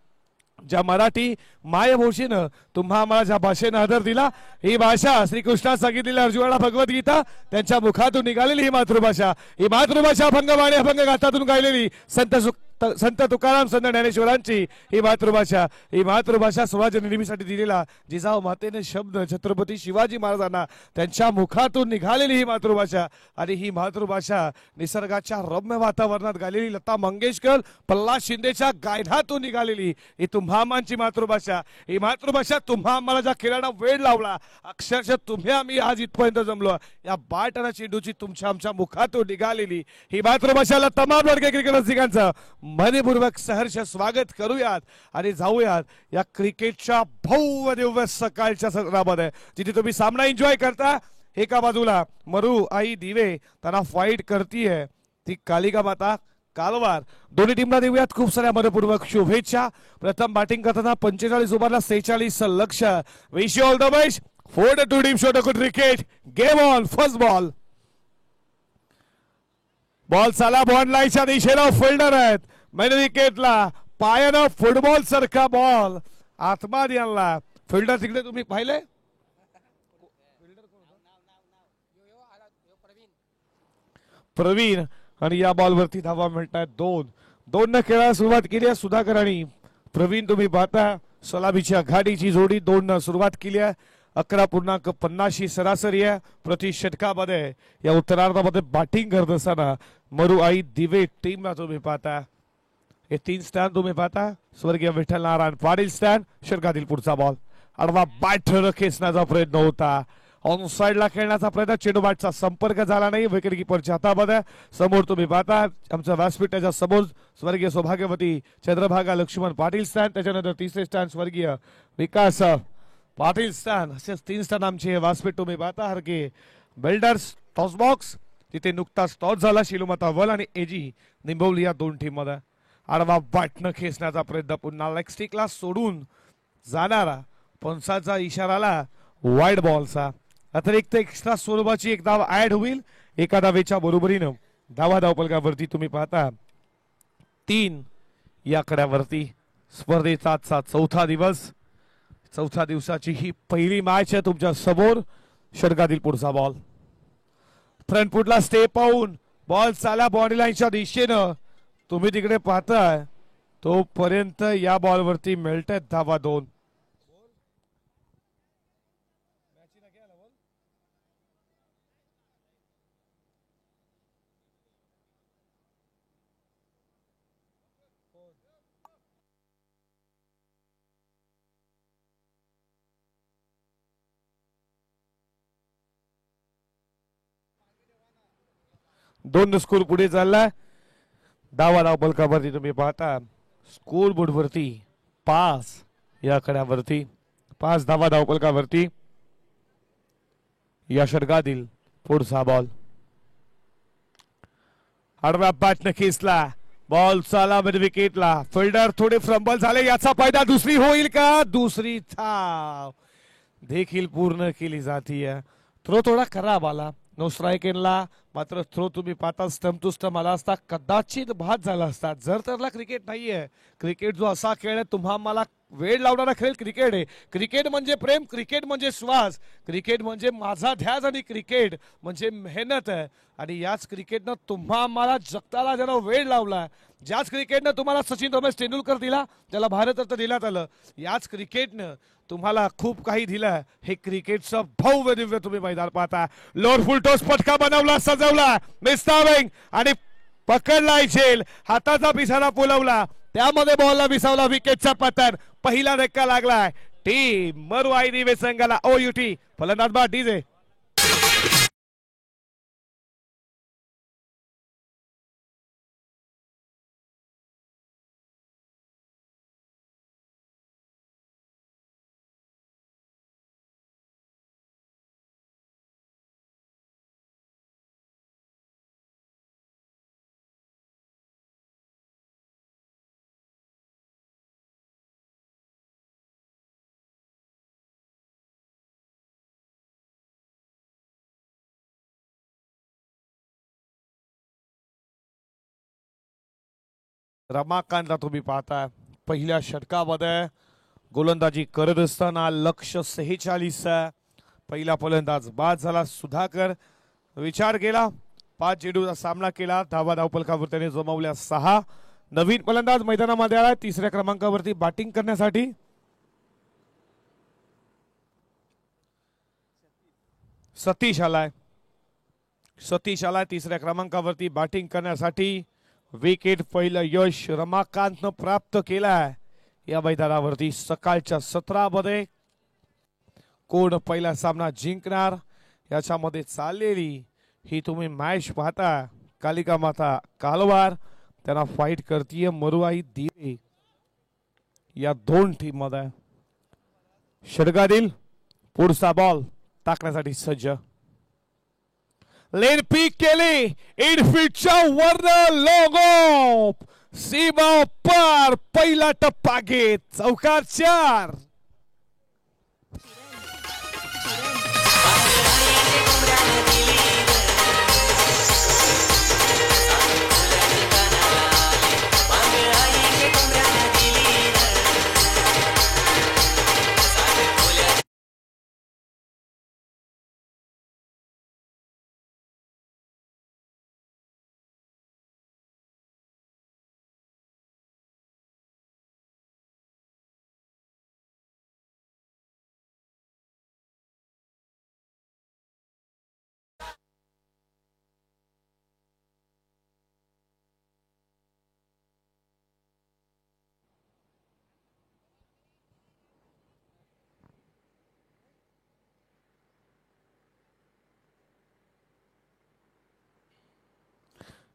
ज्या मराठी मायभूषेनं तुम्हा आम्हाला ज्या भाषेनं आदर दिला, ही भाषा श्रीकृष्णा सांगितलेली अर्जुनाला भगवद्गीता त्यांच्या मुखातून निघालेली ही मातृभाषा, ही मातृभाषा अभंगवाणी अभंग गाथातून गायलेली संत तुकाराम संत ज्ञानेश्वरांची ही मातृभाषा स्वराज्य निर्मितीसाठी दिलेला जिजाऊ मातेने शब्द छत्रपती शिवाजी महाराजांना त्यांच्या मुखातून निघालेली ही मातृभाषा, आणि ही मातृभाषा निसर्गाच्या रम्य वातावरणात गायलेली लता मंगेशकर प्रल्हाद शिंदेच्या गायनातून निघालेली ही तुम्हा आम्हाची मातृभाषा, ही मातृभाषा तुम्हा आम्हाला ज्या खेळाला वेळ लावला, अक्षरशः तुम्ही आम्ही आज इथपर्यंत जमलो, या बाट आणि चेंडूची तुमच्या आमच्या मुखातून निघालेली ही मातृभाषाला तमाम लढके क्रिकेट रसिकांचं मनपूर्वक सहर्ष स्वागत करूयात आणि जाऊयात या क्रिकेटच्या भव्य दिव्य सकाळच्या सत्रामध्ये, जिथे तुम्ही सामना एन्जॉय करता. एका बाजूला मरू आई दिवे त्यांना फाईट करतीये ती कालिका माता कालवार. दोन्ही टीमला देऊयात खूप साऱ्या मनपूर्वक शुभेच्छा. प्रथम बॅटिंग करताना 45 ओव्हरला 46 लक्ष. Wish you all the best for the two team show the cricket game on. First ball चाला बॉल लाईनच्या दिशेला फिल्डर आहेत मिड विकेटला पायानं फुटबॉल सारखा बॉल आतमध्ये आणला. फिल्डर तिकडे तुम्ही पाहिले प्रवीण, आणि या बॉलवरती धावा मिळतात दोन न खेळायला सुरुवात केली आहे सुधाकर आणि प्रवीण. तुम्ही पाहता सलामीच्या घाटीची जोडी 2 न सुरुवात केली आहे. 11.50 ही सरासरी आहे प्रति षटकामध्ये. या उत्तरार्धामध्ये बॅटिंग करत असताना मरू आई दिवे टीमला तुम्ही पाहता हे 3 स्टँड तुम्ही पाहता. स्वर्गीय विठ्ठल नारायण पाटील स्टँड. षटकातील पुढचा बॉल आडवा बॅट खेचण्याचा प्रयत्न होता, ऑन साइडला खेळण्याचा प्रयत्न, चेंडू बॅटचा संपर्क झाला नाही. विकेट किपरच्या हातामध्ये समोर तुम्ही पाहता आमचा व्यासपीठ, त्याच्या समोर स्वर्गीय सौभाग्यवती चंद्रभागा लक्ष्मण पाटील स्टँड. त्याच्यानंतर तिसरे स्टँड स्वर्गीय विकास पाटील स्टँड. असेच 3 स्टँड आमचे व्यासपीठ तुम्ही पाहता. हर के बिल्डर्स टॉस बॉक्स तिथे नुकताच टॉस झाला. शिलुमता वल आणि एजी निंबवली या 2 टीम मध्ये. आडवा बॅटनं खेचण्याचा प्रयत्न, पुन्हा लेग स्टिकला सोडून जाणारा पंचाचा इशाराला वाईड बॉलचा. अतिरिक्त एक्स्ट्रा स्वरूपाची एक धाव ऍड होईल एका धावेच्या बरोबरीनं. धावपलकावरती तुम्ही पाहता 3 या कड्यावरती. स्पर्धेचा आजचा चौथा दिवसाची ही पहिली मॅच आहे तुमच्या समोर. षटकातील पुढचा बॉल फ्रंट फुटला स्टेप पाहून बॉल चाला बॉडी लाईनच्या दिशेनं तुम्ही तिकडे पाहताय तोपर्यंत या बॉलवरती मिळतात धावा 2. दोन स्कोर पुढे चाललाय. धाव पलकावरती तुम्ही पाहता स्कोर बोर्ड वरती 5 या कड्यावरती 5 धावा धावपलकावरती. या षटकातील पुढचा बॉल आडव्या बॅटनं खेचला, बॉल चाला मिड विकेटला. फिल्डर थोडे फ्रंबल झाले, याचा फायदा दुसरी होईल का? दुसरी धाव देखील पूर्ण केली जातीय. थ्रो थोडा खराब आला नो स्ट्राइक एनला, मात्र थ्रो तुम्ही पाहता स्टंप टू स्टंप आला असता कदाचित बाद झाला असता. जर तरला क्रिकेट नाहीये. क्रिकेट जो असा खेळ आहे तुम्हा मला वेळ लावणारा खेळ क्रिकेट आहे. क्रिकेट म्हणजे प्रेम, क्रिकेट म्हणजे श्वास, क्रिकेट म्हणजे माझा ध्यास आणि क्रिकेट म्हणजे मेहनत आहे. आणि याच क्रिकेटनं तुम्हा आम्हाला जगताला ज्याला वेळ लावला, ज्याच क्रिकेटनं तुम्हाला सचिन रमेश तेंडुलकर दिला, ज्याला भारतरत्न देण्यात आलं, याच क्रिकेटनं तुम्हाला खूप काही दिलं. हे क्रिकेटचं भव्य दिव्य तुम्ही मैदान पाहता. लोअर फुल टॉस पटका बनवला, सजवला, मिस्टाविंग आणि पकडला झेल, हाताचा पिसारा पुलवला, त्यामध्ये बॉलला विसावला. विकेटचा पतन, पहिला धक्का लागलाय टीम मरू आई दिवे संघाला. OUT फलंदाज बा डीजे. रमाकांतला तुम्ही पाहता पहिल्या षटकामध्ये गोलंदाजी करत असताना लक्ष 46. पहिला फलंदाज बाद झाला सुधाकर. विचार केला, 5 चेंडूचा सामना केला, धावफलकावर त्याने जमवल्या 6. नवीन फलंदाज मैदानामध्ये आला 3ऱ्या क्रमांकावरती बॅटिंग करण्यासाठी. सतीश आलाय 3ऱ्या क्रमांकावरती बॅटिंग करण्यासाठी. विकेट पहिलं यश रमाकांतनं प्राप्त केलाय या मैदानावरती. सकाळच्या 17 मध्ये कोण पहिला सामना जिंकणार याच्यामध्ये चाललेली ही तुम्ही मॅच पाहता. कालिका माता कालवार त्यांना फाईट करतीये मरुआई दिवे या 2 टीम मध्ये. षटकातील पुढचा बॉल टाकण्यासाठी सज्ज. लेन पीक केली, इनफिल्डच्या वरनं लॉंग ऑफ, सीमा पार. पहिला टप्पा घेत चौकार 4.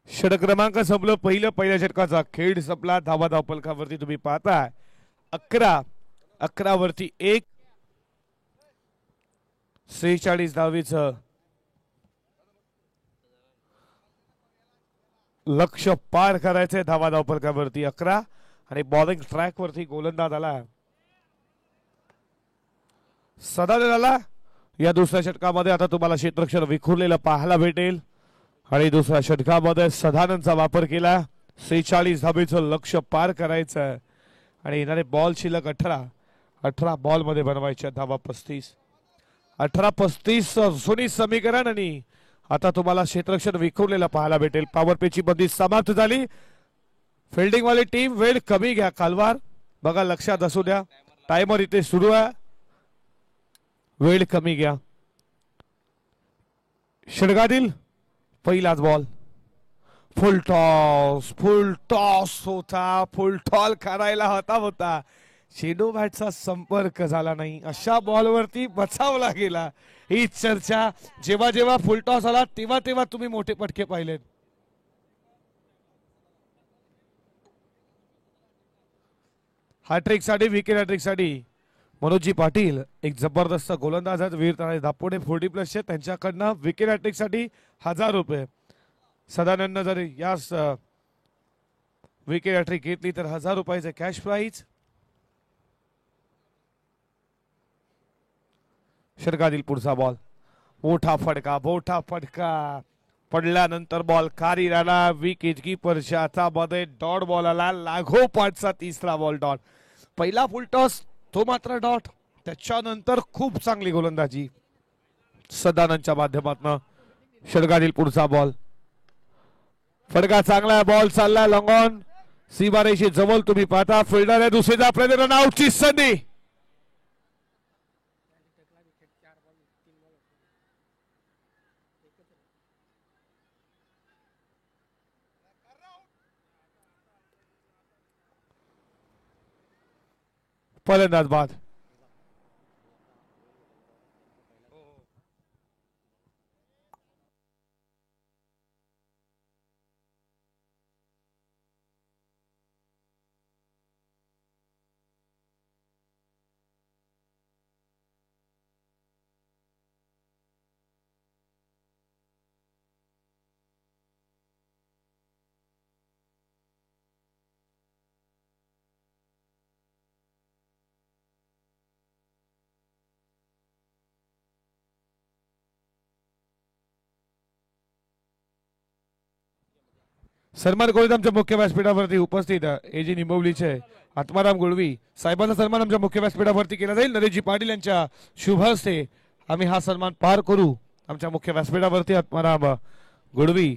षटक क्रमांक संपलं. पहिल्या षटकाचा खेळ संपला. धावफलकावरती तुम्ही पाहताय 11 वरती 1. 46 धावेचं लक्ष पार करायचंय. धावफलकावरती 11 आणि बॉलिंग ट्रॅक वरती गोलंदाज आला सदानंद आला. या दुसऱ्या षटकामध्ये आता तुम्हाला क्षेत्ररक्षण विखुरलेलं पाहायला भेटेल आणि दुसऱ्या षटकामध्ये सदानंदचा वापर केला. 46 धावेचं लक्ष पार करायचं आणि येणारे बॉल शिल्लक 18 बॉल मध्ये बनवायच्या धावा 35. 18-35 जुनी समीकरण आणि आता तुम्हाला क्षेत्ररक्षण विखुरलेलं पाहायला भेटेल. पॉवर प्लेची बंदी समाप्त झाली. फिल्डिंग वाली टीम वेळ कमी घ्या. कालवार बघा लक्षात असू द्या, टायमर इथे सुरू आहे, वेळ कमी घ्या. षटकातील पहिलाच बॉल फुल टॉस होता. फुल टॉल करायला होता. चेंडू बॅटचा संपर्क झाला नाही. अशा बॉलवरती बचावला गेला. ही चर्चा जेव्हा फुल टॉस आला तेव्हा तुम्ही मोठे पटके पाहिलेत. हॅट्रिक साठी विकेट हॅट्रिक साठी मनोजी पाटील एक जबरदस्त गोलंदाज आहेत. वीर तानाजी दापोडे 40+ त्यांच्याकडनं विकेट हॅट्रिक साठी 1000 रुपये. सदानंद जर यास विकेट हॅट्रिक घेतली तर 1000 रुपयाचे कॅश प्राइज. षटकातील पुढचा बॉल मोठा फटका पडल्यानंतर बॉल खाली राहिला. विकेट कीपरच्या हातामध्ये डॉट बॉल आला. लागोपाठचा 3रा बॉल डॉट. पहिला फुल टॉस तो मात्र डॉट. त्याच्यानंतर खूप चांगली गोलंदाजी सदानंदच्या माध्यमातून. षटकातील पुढचा बॉल फटका चांगला. बॉल चाललाय लॉंग ऑन. सीमारेषे जवळ तुम्ही पाहता फिल्डर आहे दुसरीचा प्रयत्न. रन आउटची संधी. फलंदाज बाद. सन्मान करूयात आमच्या मुख्य व्यासपीठावरती उपस्थित एजी निंबवलीचे आत्माराम गुळवी साहेबांचा सन्मान आमच्या मुख्य व्यासपीठावरती केला जाईल. नरेशजी पाटील यांच्या शुभ हस्ते आम्ही हा सन्मान पार करू. आमच्या मुख्य व्यासपीठावरती आत्माराम गुळवी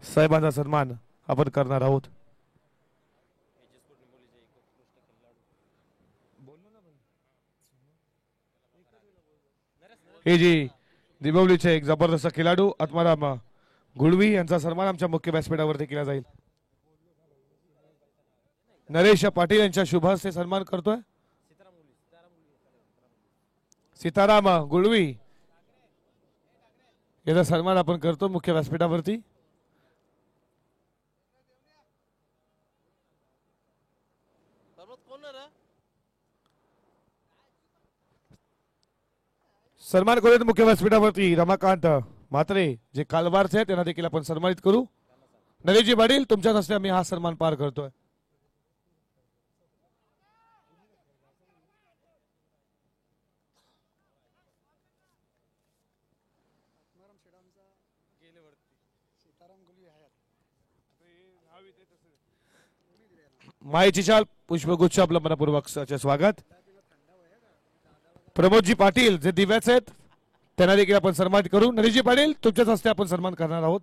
साहेबांचा सन्मान आपण करणार आहोत. हे जी निंबवलीचे एक जबरदस्त खेळाडू आत्माराम गुळवी यांचा सन्मान आमच्या मुख्य व्यासपीठावरती केला जाईल. नरेश पाटील यांच्या शुभ हस्ते सन्मान करतोय. सीताराम गुळवी याचा सन्मान आपण करतो मुख्य व्यासपीठावरती. सन्मान करूयात मुख्य व्यासपीठावरती रमाकांत म्हात्रे जे कालवारचे आहेत त्यांना देखील आपण सन्मानित करू. नरेशजी पाटील तुमच्याच हस्ते आम्ही हा सन्मान पार करतोय. मायेची चाल पुष्पगुच्छ आपलं मनपूर्वक स्वागत. प्रमोदजी पाटील जे दिव्याचे आहेत त्यांना देखील आपण सन्मानित करू. नरेशजी पाटील तुमच्याच हस्ते आपण सन्मान करणार आहोत.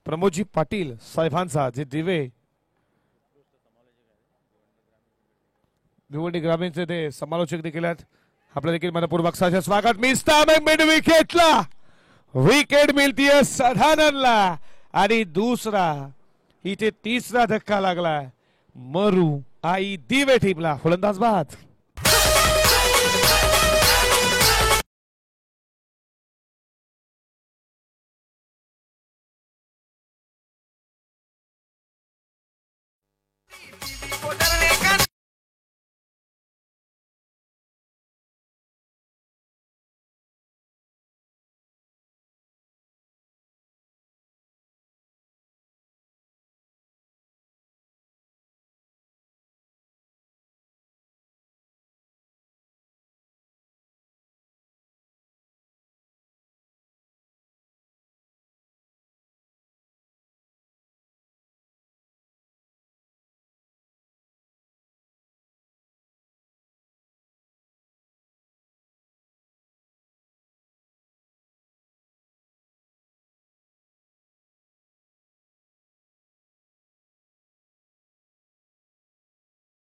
प्रमोदजी पाटील साहेबांचा जे दिवे भिवंडी ग्रामीणचे ते समालोचक देखील आहेत आपलं देखील मनपूर्वक स्वागत. मिड विकेटला विकेट मिळतीये सदानंदला आणि दुसरा इथे तिसरा धक्का लागला मरू आई दिवे टीमला. फलंदाज बाद.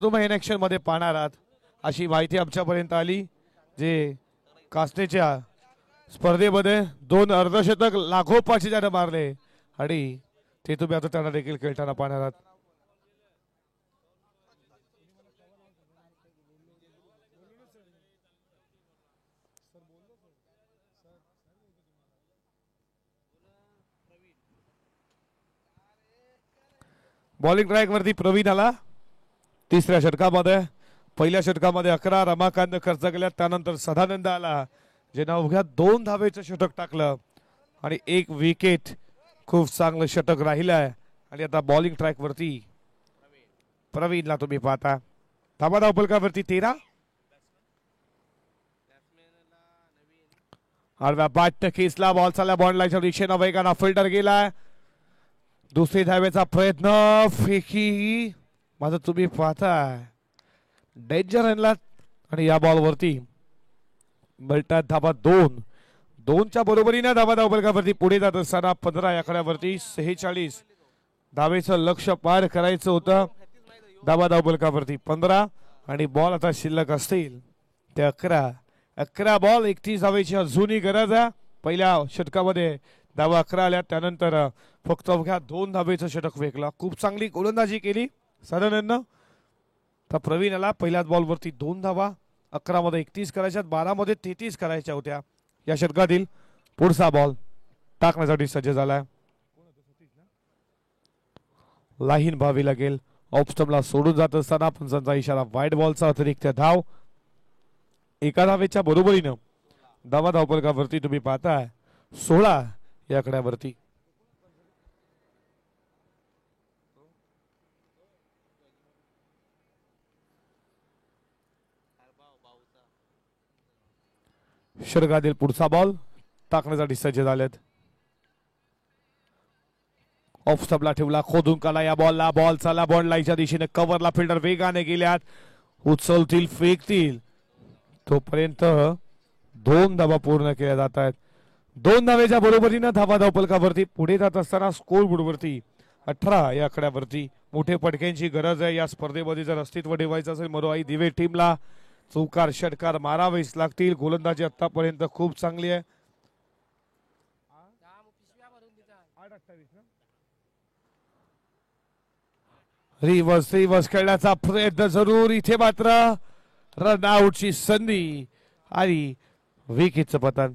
तुम्ही ऍक्शन मध्ये पाहणार आहात अशी माहिती आमच्यापर्यंत आली. जे कास्टेच्या स्पर्धेमध्ये 2 अर्धशतक लाखो पाची त्यानं मारले आणि ते तुम्ही आता त्यांना देखील खेळताना पाहणार आहात. बॉलिंग ट्रॅक वरती प्रवीण आला तिसऱ्या षटकामध्ये. पहिल्या षटकामध्ये 11 रमाकांत खर्च केल्या. त्यानंतर सदानंद आला जे अवघ्या 2 धावेचं षटक टाकलं आणि 1 विकेट. खूप चांगलं षटक राहिलंय आणि आता बॉलिंग ट्रॅक वरती प्रवीणला तुम्ही पाहता. धाबा धावपलकावरती 13. आडव्या बॅट खेचला बॉल चालला बॉन्ड लाईनच्या दिशेनं वेगानं फिल्डर गेलाय. दुसरी धावेचा प्रयत्न फेकी माझं तुम्ही पाहताय डेंजर आणला आणि या बॉलवरती मिळतात धाबा 2च्या बरोबरीने धाबा धावपलकावरती पुढे जात असताना 15 या आकड्यावरती 46 धावेचं लक्ष पार करायचं होतं. धाबा धावपलकावरती 15 आणि बॉल आता शिल्लक असतील ते 11 बॉल 31 धावेची अजूनही गरज आहे. पहिल्या षटकामध्ये धावा 11 आल्या त्यानंतर फक्त अवघ्या 2 धावेचं षटक फेकला. खूप चांगली गोलंदाजी केली सदानंदनं. तर प्रवीण आला पहिल्याच बॉलवरती 2 धावा. 11 मध्ये 31 करायच्या 12 मध्ये 33 करायच्या होत्या. या षटकातील पुढचा बॉल टाकण्यासाठी सज्ज झालाय. लाहीन भावी लागेल. ऑफस्टम्पला सोडून जात असताना पंचांचा इशारा वाईड बॉलचा अतिरिक्त धाव. 1 धावेच्या बरोबरीनं धावा धावपलकावरती तुम्ही पाहताय 16 या आकड्यावरती. षटकातील पुढचा बॉल टाकण्यासाठी सज्ज झालेत. ऑफ स्टंपला ठेवला, खोदून काढला या बॉलला. बॉल चाला बॉल लाईनच्या दिशेने कव्हरला. फिल्डर वेगाने गेल्यात, उचलतील, फेकतील. तोपर्यंत 2 धावा पूर्ण केल्या जात आहेत. 2 धावेच्या बरोबरीनं धावा धावपलकावरती पुढे जात असताना स्कोर बोर्डवरती 18 या आकड्यावरती मोठे फटक्यांची गरज आहे. या स्पर्धेमध्ये जर अस्तित्व ठेवायचं असेल मरोई दिवे टीमला चौकार षटकार मारावेच लागतील. गोलंदाजी आतापर्यंत खूप चांगली आहे. रिवर्स खेळण्याचा प्रयत्न जरूर. इथे मात्र रन आउटची संधी आणि विकेटचं पतन.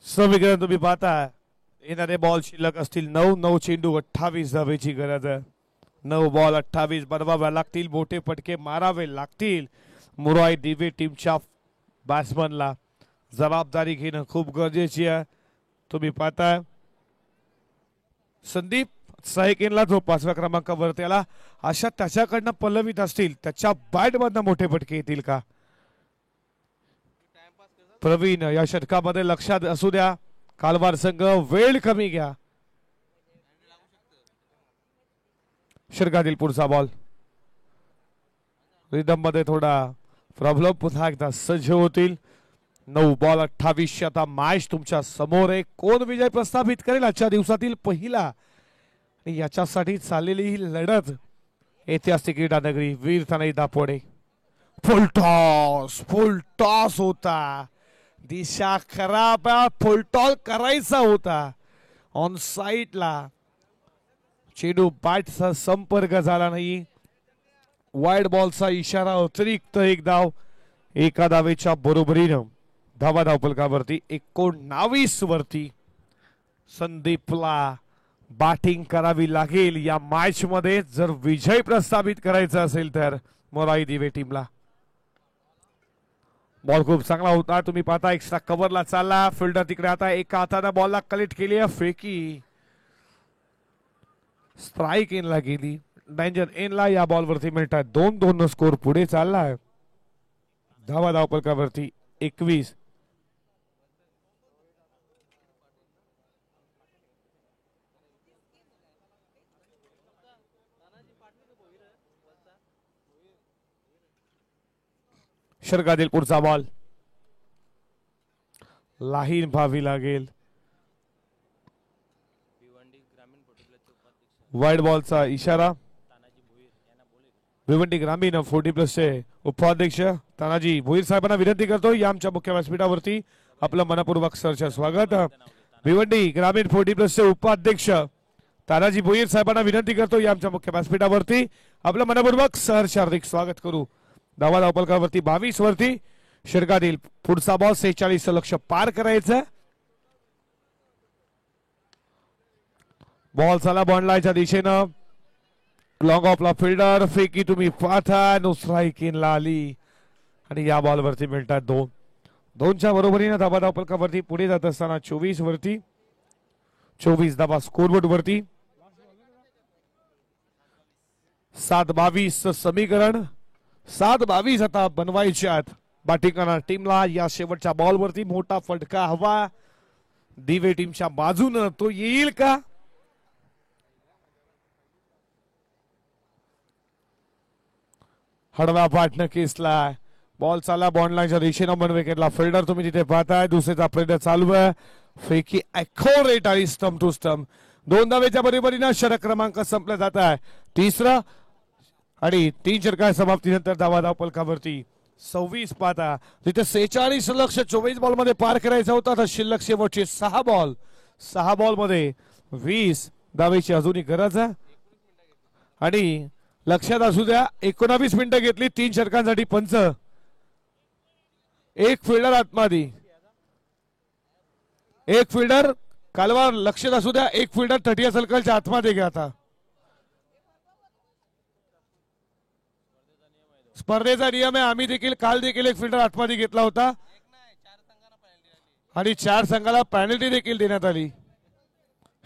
समीकरण तुम्ही पाहता येणारे बॉल शिल्लक असतील 9 चेंडू 28 धावेची गरज आहे. 9 बॉल 28 बनवावे लागतील. मोठे फटके मारावे लागतील. मुराई दिवे टीमच्या बॅट्समनला जबाबदारी घेणं खूप गरजेची आहे. तुम्ही पाहताय संदीप सहायकेनला जो 5व्या क्रमांकावर त्याला अशा त्याच्याकडनं पल्लवित असतील, त्याच्या बॅटमधनं मोठे फटके येतील का? प्रवीण या षटकामध्ये लक्षात असू द्या, कालवार संघ वेळ कमी घ्या. षटकातील पुढचा बॉल रिदम मध्ये थोडा प्रॉब्लेम. पुन्हा एकदा सज्ज होतील. 9 बॉल 28. आता मॅच तुमच्या समोर आहे. कोण विजय प्रस्थापित करेल आजच्या दिवसातील पहिला? याच्यासाठी चाललेली ही लढत ऐतिहासिक क्रीडानगरी वीर तानाजी दापोडे. फुल टॉस होता. दिशा खराब. फुलटॉल करायचा होता. ऑन साइडला चेंडू बॅटचा संपर्क झाला नाही. वाईड बॉलचा इशारा. अतिरिक्त एक धाव. एका धावेच्या बरोबरीनं धावा धावपलकावरती 19 वरती संदीपला बॅटिंग करावी लागेल या मॅच मध्ये जर विजय प्रस्थापित करायचा असेल तर मोराई दिवे टीमला. बॉल खूप चांगला होता. तुम्ही पाहता एक्स्ट्रा कव्हरला चालला. फिल्डर तिकडे आता एका हाताने बॉलला कलेक्ट केली आहे. फेकी स्ट्राईक एनला गेली. डेंजर एनला या बॉलवरती मिळतात 2-2 स्कोर पुढे चाललाय. धावा धावपलकावरती 21. षटकातील पुढचा बॉल लाहीन भावी लागेल. वाईड बॉलचा इशारा. भिवंडी ग्रामीण 40+ चे उपाध्यक्ष तानाजी भोईर साहेबांना विनंती करतो या आमच्या मुख्य व्यासपीठावरती आपलं मनपूर्वक सरचे स्वागत. भिवंडी ग्रामीण 40+ चे उपाध्यक्ष तानाजी भोईर साहेबांना विनंती करतो या आमच्या मुख्य व्यासपीठावरती आपलं मनपूर्वक सहर्ष हार्दिक स्वागत करू. धावा धावपलकावरती 22 वरती. षटकातील पुढचा बॉल 46 लक्ष पार करायचं. बॉल चला बॉन्ड लाईनच्या दिशेनं. लॉंग ऑफला फिल्डर. फेकी तुम्ही पाहता. नो स्ट्राईक इनला आली आणि या बॉलवरती मिळतात 2. 2च्या बरोबरीनं धावा धावपलकावरती पुढे जात असताना 24 वरती. 24 धावा स्कोरबोर्ड वरती. 7-22 समीकरण. 7-22 आता बनवायच्यात बॅटिंग करणार टीमला. या शेवटच्या बॉलवरती मोठा फटका हवा दिवे टीमच्या बाजूनं. तो येईल का? हडवा पाटणं केसला. बॉल चालला बॉन्ड लाईनच्या दिशेनं. मन विकेटला फिल्डर तुम्ही तिथे पाहताय. दुसऱ्याचा प्रयत्न चालू आहे. फेकी ॲक्युरेट आणि स्टंप टू स्टंप. 2 धावेच्या बरोबरीनं षटक क्रमांक संपला जात आहे. तिसरा आणि 3 षटका समाप्तीनंतर धावा धावपलकावरती 26 पाहता तिथे 46 लक्ष 24 बॉल मध्ये पार करायचा होता. आता शिल्लक शेवटचे 6 बॉल मध्ये 20 धावेची अजूनही गरज आहे. आणि लक्षात असू द्या 19 मिनिटं घेतली 3 षटकांसाठी पंच. एक फिल्डर आतमध्ये, एक फिल्डर कालवा. लक्षात असू द्या एक फिल्डर तटीय सर्कलच्या आतमध्ये घ्या. आता स्पर्धेचा नियम आहे. आम्ही देखील काल देखील एक फिल्डर आतमध्ये घेतला होता आणि 4 संघाला पॅनल्टी देखील देण्यात आली.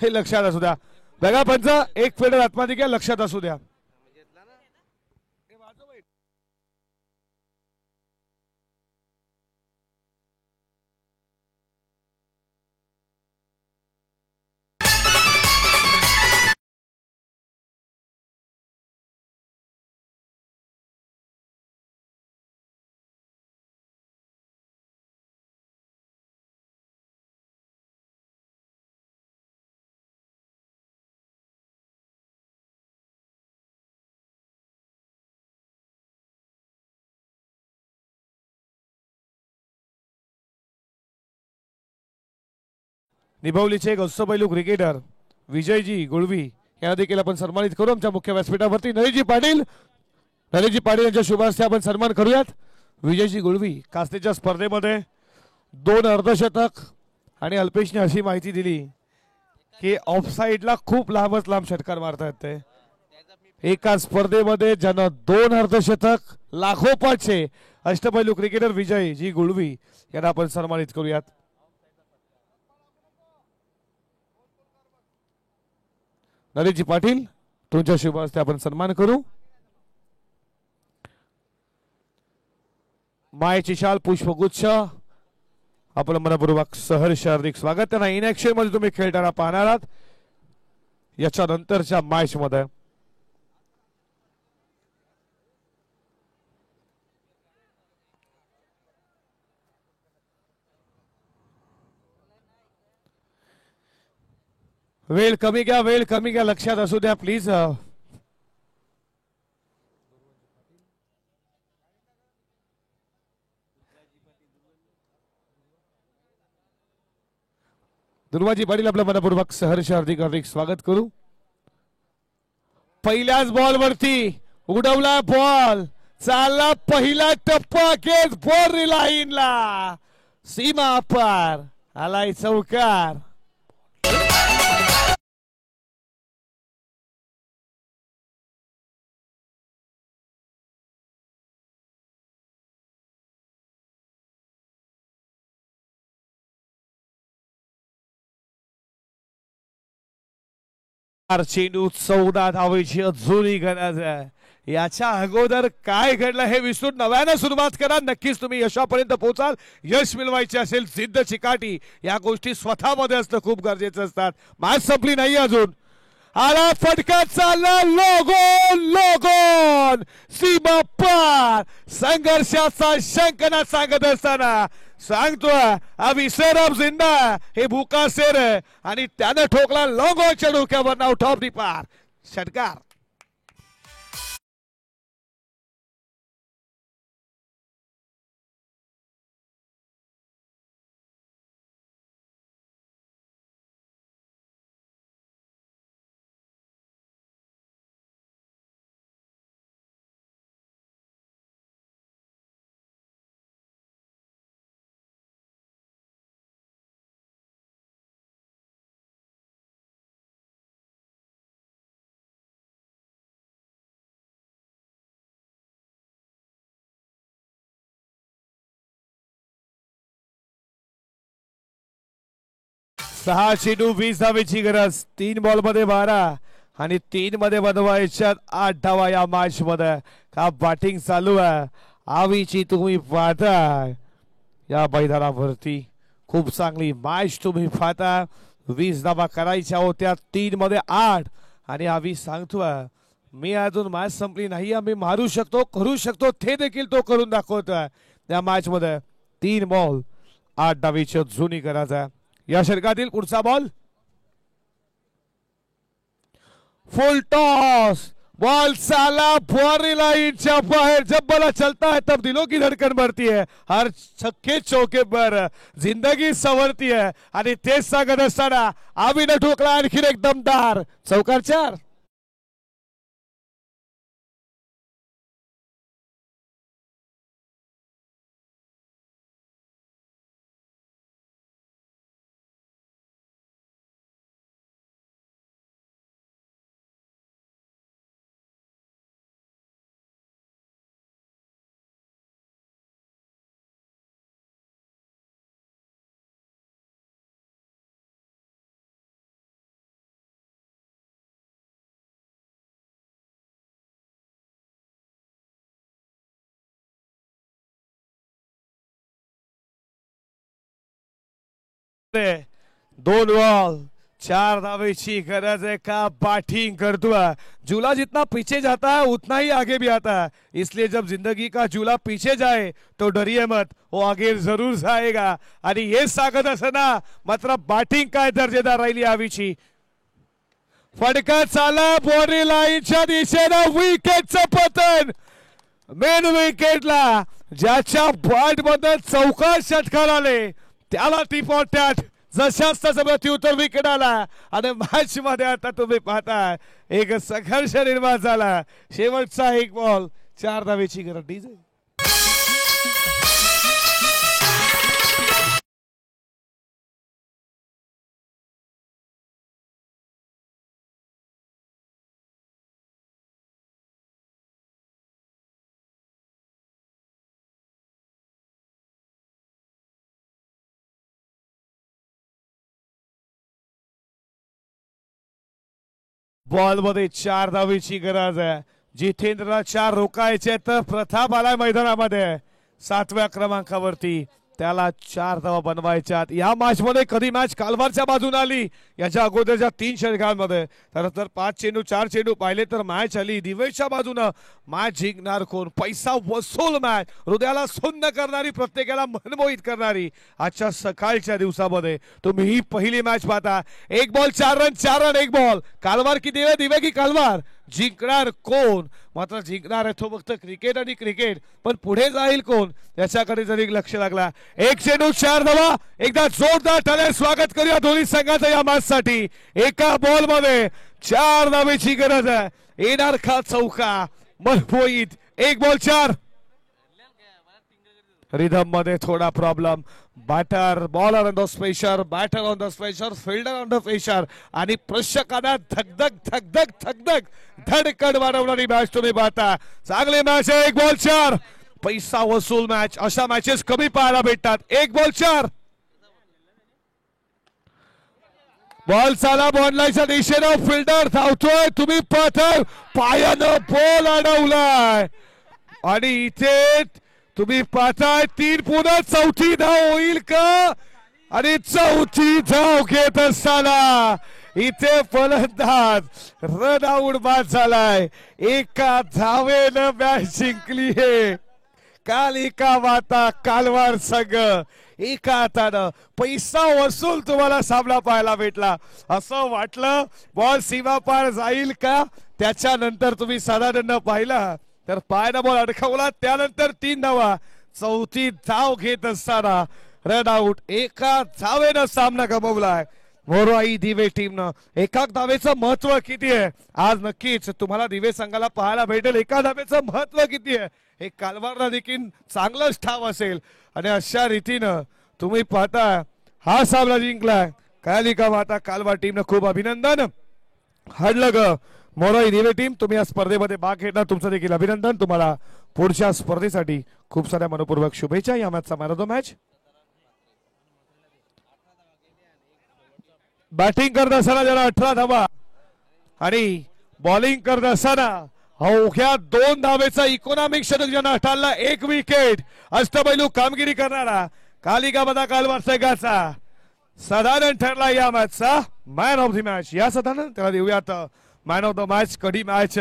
हे लक्षात असू द्या. बघा पंच एक फिल्डर आतमध्ये घ्या. लक्षात असू द्या. निभावलीचे एक अष्टपैलू क्रिकेटर विजयजी गुळवी यांना देखील आपण सन्मानित करू. आमच्या मुख्य व्यासपीठावरती नरेशजी पाटील यांच्या शुभ हस्ते आपण सन्मान करूयात. विजयजी गुळवी कास्तेच्या स्पर्धेमध्ये 2 अर्धशतक आणि अल्पेशने अशी माहिती दिली की ऑफसाईडला खूप लांबच लांब षटकार मारतायत ते. एका स्पर्धेमध्ये ज्यानं 2 अर्धशतक लागोपाठचे अष्टपैलू क्रिकेटर विजयजी गुळवी यांना आपण सन्मानित करूयात. नरेशजी पाटील तुमच्या शुभ हस्ते आपण सन्मान करू. मायेची शाल पुष्पगुच्छ आपलं मनपूर्वक सहर्ष हार्दिक स्वागत. त्यांना इन ऍक्शन मध्ये तुम्ही खेळताना पाहणार आहात याच्या नंतरच्या मॅच मध्ये. वेळ कमी घ्या. लक्षात असू द्या प्लीज. दुर्वाजी पाटील आपलं मनपूर्वक सहर्ष हार्दिक स्वागत करू. पहिल्याच बॉल वरती उडवला बॉल. चालला पहिला टप्पा केस बोर लाईनला. सीमा पार आलाय चौकार. चेंडू 14 धावेची अजूनही गरज आहे. याच्या अगोदर काय घडलं हे विसरून नव्यानं सुरुवात करा. नक्कीच तुम्ही यशापर्यंत पोहोचाल. यश मिळवायचे असेल जिद्द चिकाटी या गोष्टी स्वतःमध्ये असणं खूप गरजेचं असतात. मॅच संपली नाही अजून. आला फटका चालला लोगोन सीमा पार. संघर्षाचा शंकना सांगत असताना सांगतोय अभी सैराब जिंदा हे भूका शेर आहे आणि त्याने ठोकला लोगोच्या डोक्यावर. आउट ऑफ दी पार षटकार. सहा चेंडू 20 धावेची गरज. 3 बॉल मध्ये 12 आणि 3 मध्ये बनवायच्यात 8 धावा या मॅच मध्ये. का बॅटिंग चालू आहे आवीची तुम्ही पाहताय या मैदानावरती. खूप चांगली मॅच तुम्ही पाहता. 20 धावा करायच्या होत्या 3 मध्ये 8 आणि आवी सांगतोय मी अजून मॅच संपली नाही. आम्ही मारू शकतो करू शकतो ते देखील तो करून दाखवतोय. या मॅच मध्ये 3 बॉल 8 धावेची जुनी गरज आहे. या षटकातील पुढचा बॉल फुल टॉस बॉल साला बाउंड्री लाइन बाहर। जब बॉल चलता है तब दिलों की धड़कन बढ़ती है, हर छक्के चौके पर जिंदगी संवरती है आणि तेच सांगत असताना आम्ही ठोकला आणखीन एक दमदार चौकार 4। दोन बॉल 4 धावेची गरज है का बैटिंग करता है। झूला जितना पीछे जाता है उतना ही आगे भी आता है, इसलिए जब जिंदगी का झूला पीछे जाए तो डरिए मत, वो आगे जरूर जाएगा। आणि हे सांगत असताना मात्र बैटिंग काय दर्जेदार राहिली यावीची। फटका चाला बाउंड्री लाईनच्या दिशेने, विकेटचं पतन मेन विकेटला ज्याच्या बॅट मध्ये चौकार षटकार आले त्याला टिप ऑन टॅट जशाच तसं प्रत्युत्तर विकेट आला आणि मॅच मध्ये आता तुम्ही पाहताय एक संघर्ष निर्माण झाला। शेवटचा एक बॉल 4 धावेची गरज। डीजे बॉल मध्ये 4 धावेची गरज आहे। जितेंद्रला 4 रोखायचे तर प्रताप आलाय मैदानामध्ये 7व्या क्रमांकावरती, त्याला 4 धावा बनवायच्यात। या मॅच मध्ये कधी मॅच कालवारच्या बाजूने आली याच्या अगोदरच्या 3 षटकांमध्ये तर 5 चेंडू 4 चेंडू पाहिले तर मॅच आली दिवेशच्या बाजूने। मॅच जिंकणार कोण? पैसा वसूल मॅच, हृदयाला सुन्न करणारी, प्रत्येकाला मनमोहित करणारी आजच्या सकाळच्या दिवसामध्ये तुम्ही ही पहिली मॅच पाहता। 1 ball 4 run, 4 run 1 ball. Kalwar की दिवे, दिवे की कालवार? जिंकणार कोण? मात्र जिंकणार आहे तो फक्त क्रिकेट आणि क्रिकेट, पण पुढे जाईल कोण याच्याकडे जरी लक्ष लागला। 1 चेंडू 4 धावा, एकदा जोरदार टाळ्या स्वागत करूया दोन्ही संघाचं या मॅच साठी। एका बॉल मध्ये 4 धावेची गरज आहे, येणार का चौका? मनमोहित 1 बॉल 4। रिदम मध्ये थोडा problem, batter bowler on the pressure, batter on the pressure, fielder on the pressure आणि प्रेक्षकांना धगधग धगधग धगधग धडकड वाढवणारी मॅच तुम्ही पाहता। चांगली मॅच आहे, 1 बॉल 4, पैसा वसूल मॅच। अशा मॅचेस कमी पाहायला भेटतात। 1 बॉल 4, बॉल चाला बॉललाईनच्या दिशेने, फिल्डर धावतोय, तुम्ही पाहताय पायानं बॉल अडवलाय आणि इथे तुम्ही पाहताय 3 पुन्हा 4थी धाव होईल का? आणि 4थी धाव घेत असताना इथे फलंदाज रन आउट बाद झालाय। एका धावेनं मॅच जिंकली आहे कालिका माता कालवार संघ। एका हातानं पैसा वसूल तुम्हाला सामना पाहायला भेटला। असं वाटलं बॉल सीमा पार जाईल का, त्याच्यानंतर तुम्ही साधारण पाहिला तर पायानं बॉल अडकवला, त्यानंतर 3 धावा, 4थी धाव घेत असताना रन आउट। एका धावेनं सामना गमावलाय मोराई दिवे टीमनं। एका धावेचं महत्व किती आहे आज नक्कीच तुम्हाला दिवे संघाला पाहायला भेटेल। एका धावेचं महत्व किती आहे हे कालवारला देखील चांगलंच ठाव असेल आणि अशा रीतीनं तुम्ही पाहता हा सामना जिंकलाय कालिका माता कालवार टीमनं। खूप अभिनंदन हाडलं ग मोराई दिवे टीम, तुम्ही या स्पर्धेमध्ये भाग घेणार, तुमचं देखील अभिनंदन। तुम्हाला पुढच्या स्पर्धेसाठी खूप साऱ्या मनपूर्वक शुभेच्छा। या मॅचचा man of the match batting करत असताना ज्यांना 18 धावा आणि बॉलिंग करत असताना अवघ्या 2 धावेचा इकॉनॉमिक षटक ज्यांना हाताळला, 1 विकेट, अष्टपैलू कामगिरी करणारा कालिका माता कालवार संघाचा साधारण ठरला या मॅचचा मॅन ऑफ द मॅच। या साधारण त्याला देऊयात मॅन ऑफ द मॅच। कधी मॅच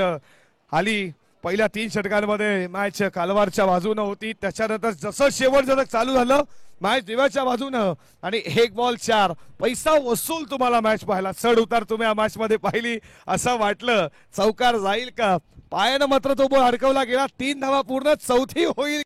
आली पहिल्या 3 षटकांमध्ये मॅच कालवारच्या बाजूने होती, त्याच्यानंतर जसं शेवट चालू झालं मॅच देवाच्या बाजूनं आणि 1 बॉल 4 पैसा वसूल तुम्हाला मॅच पाहायला. चढ उतार तुम्ही या मॅच मध्ये पाहिली असं वाटलं चौकार जाईल का, पायानं मात्र तो बॉल अडकवला गेला. 3 धावा पूर्ण, चौथी होईल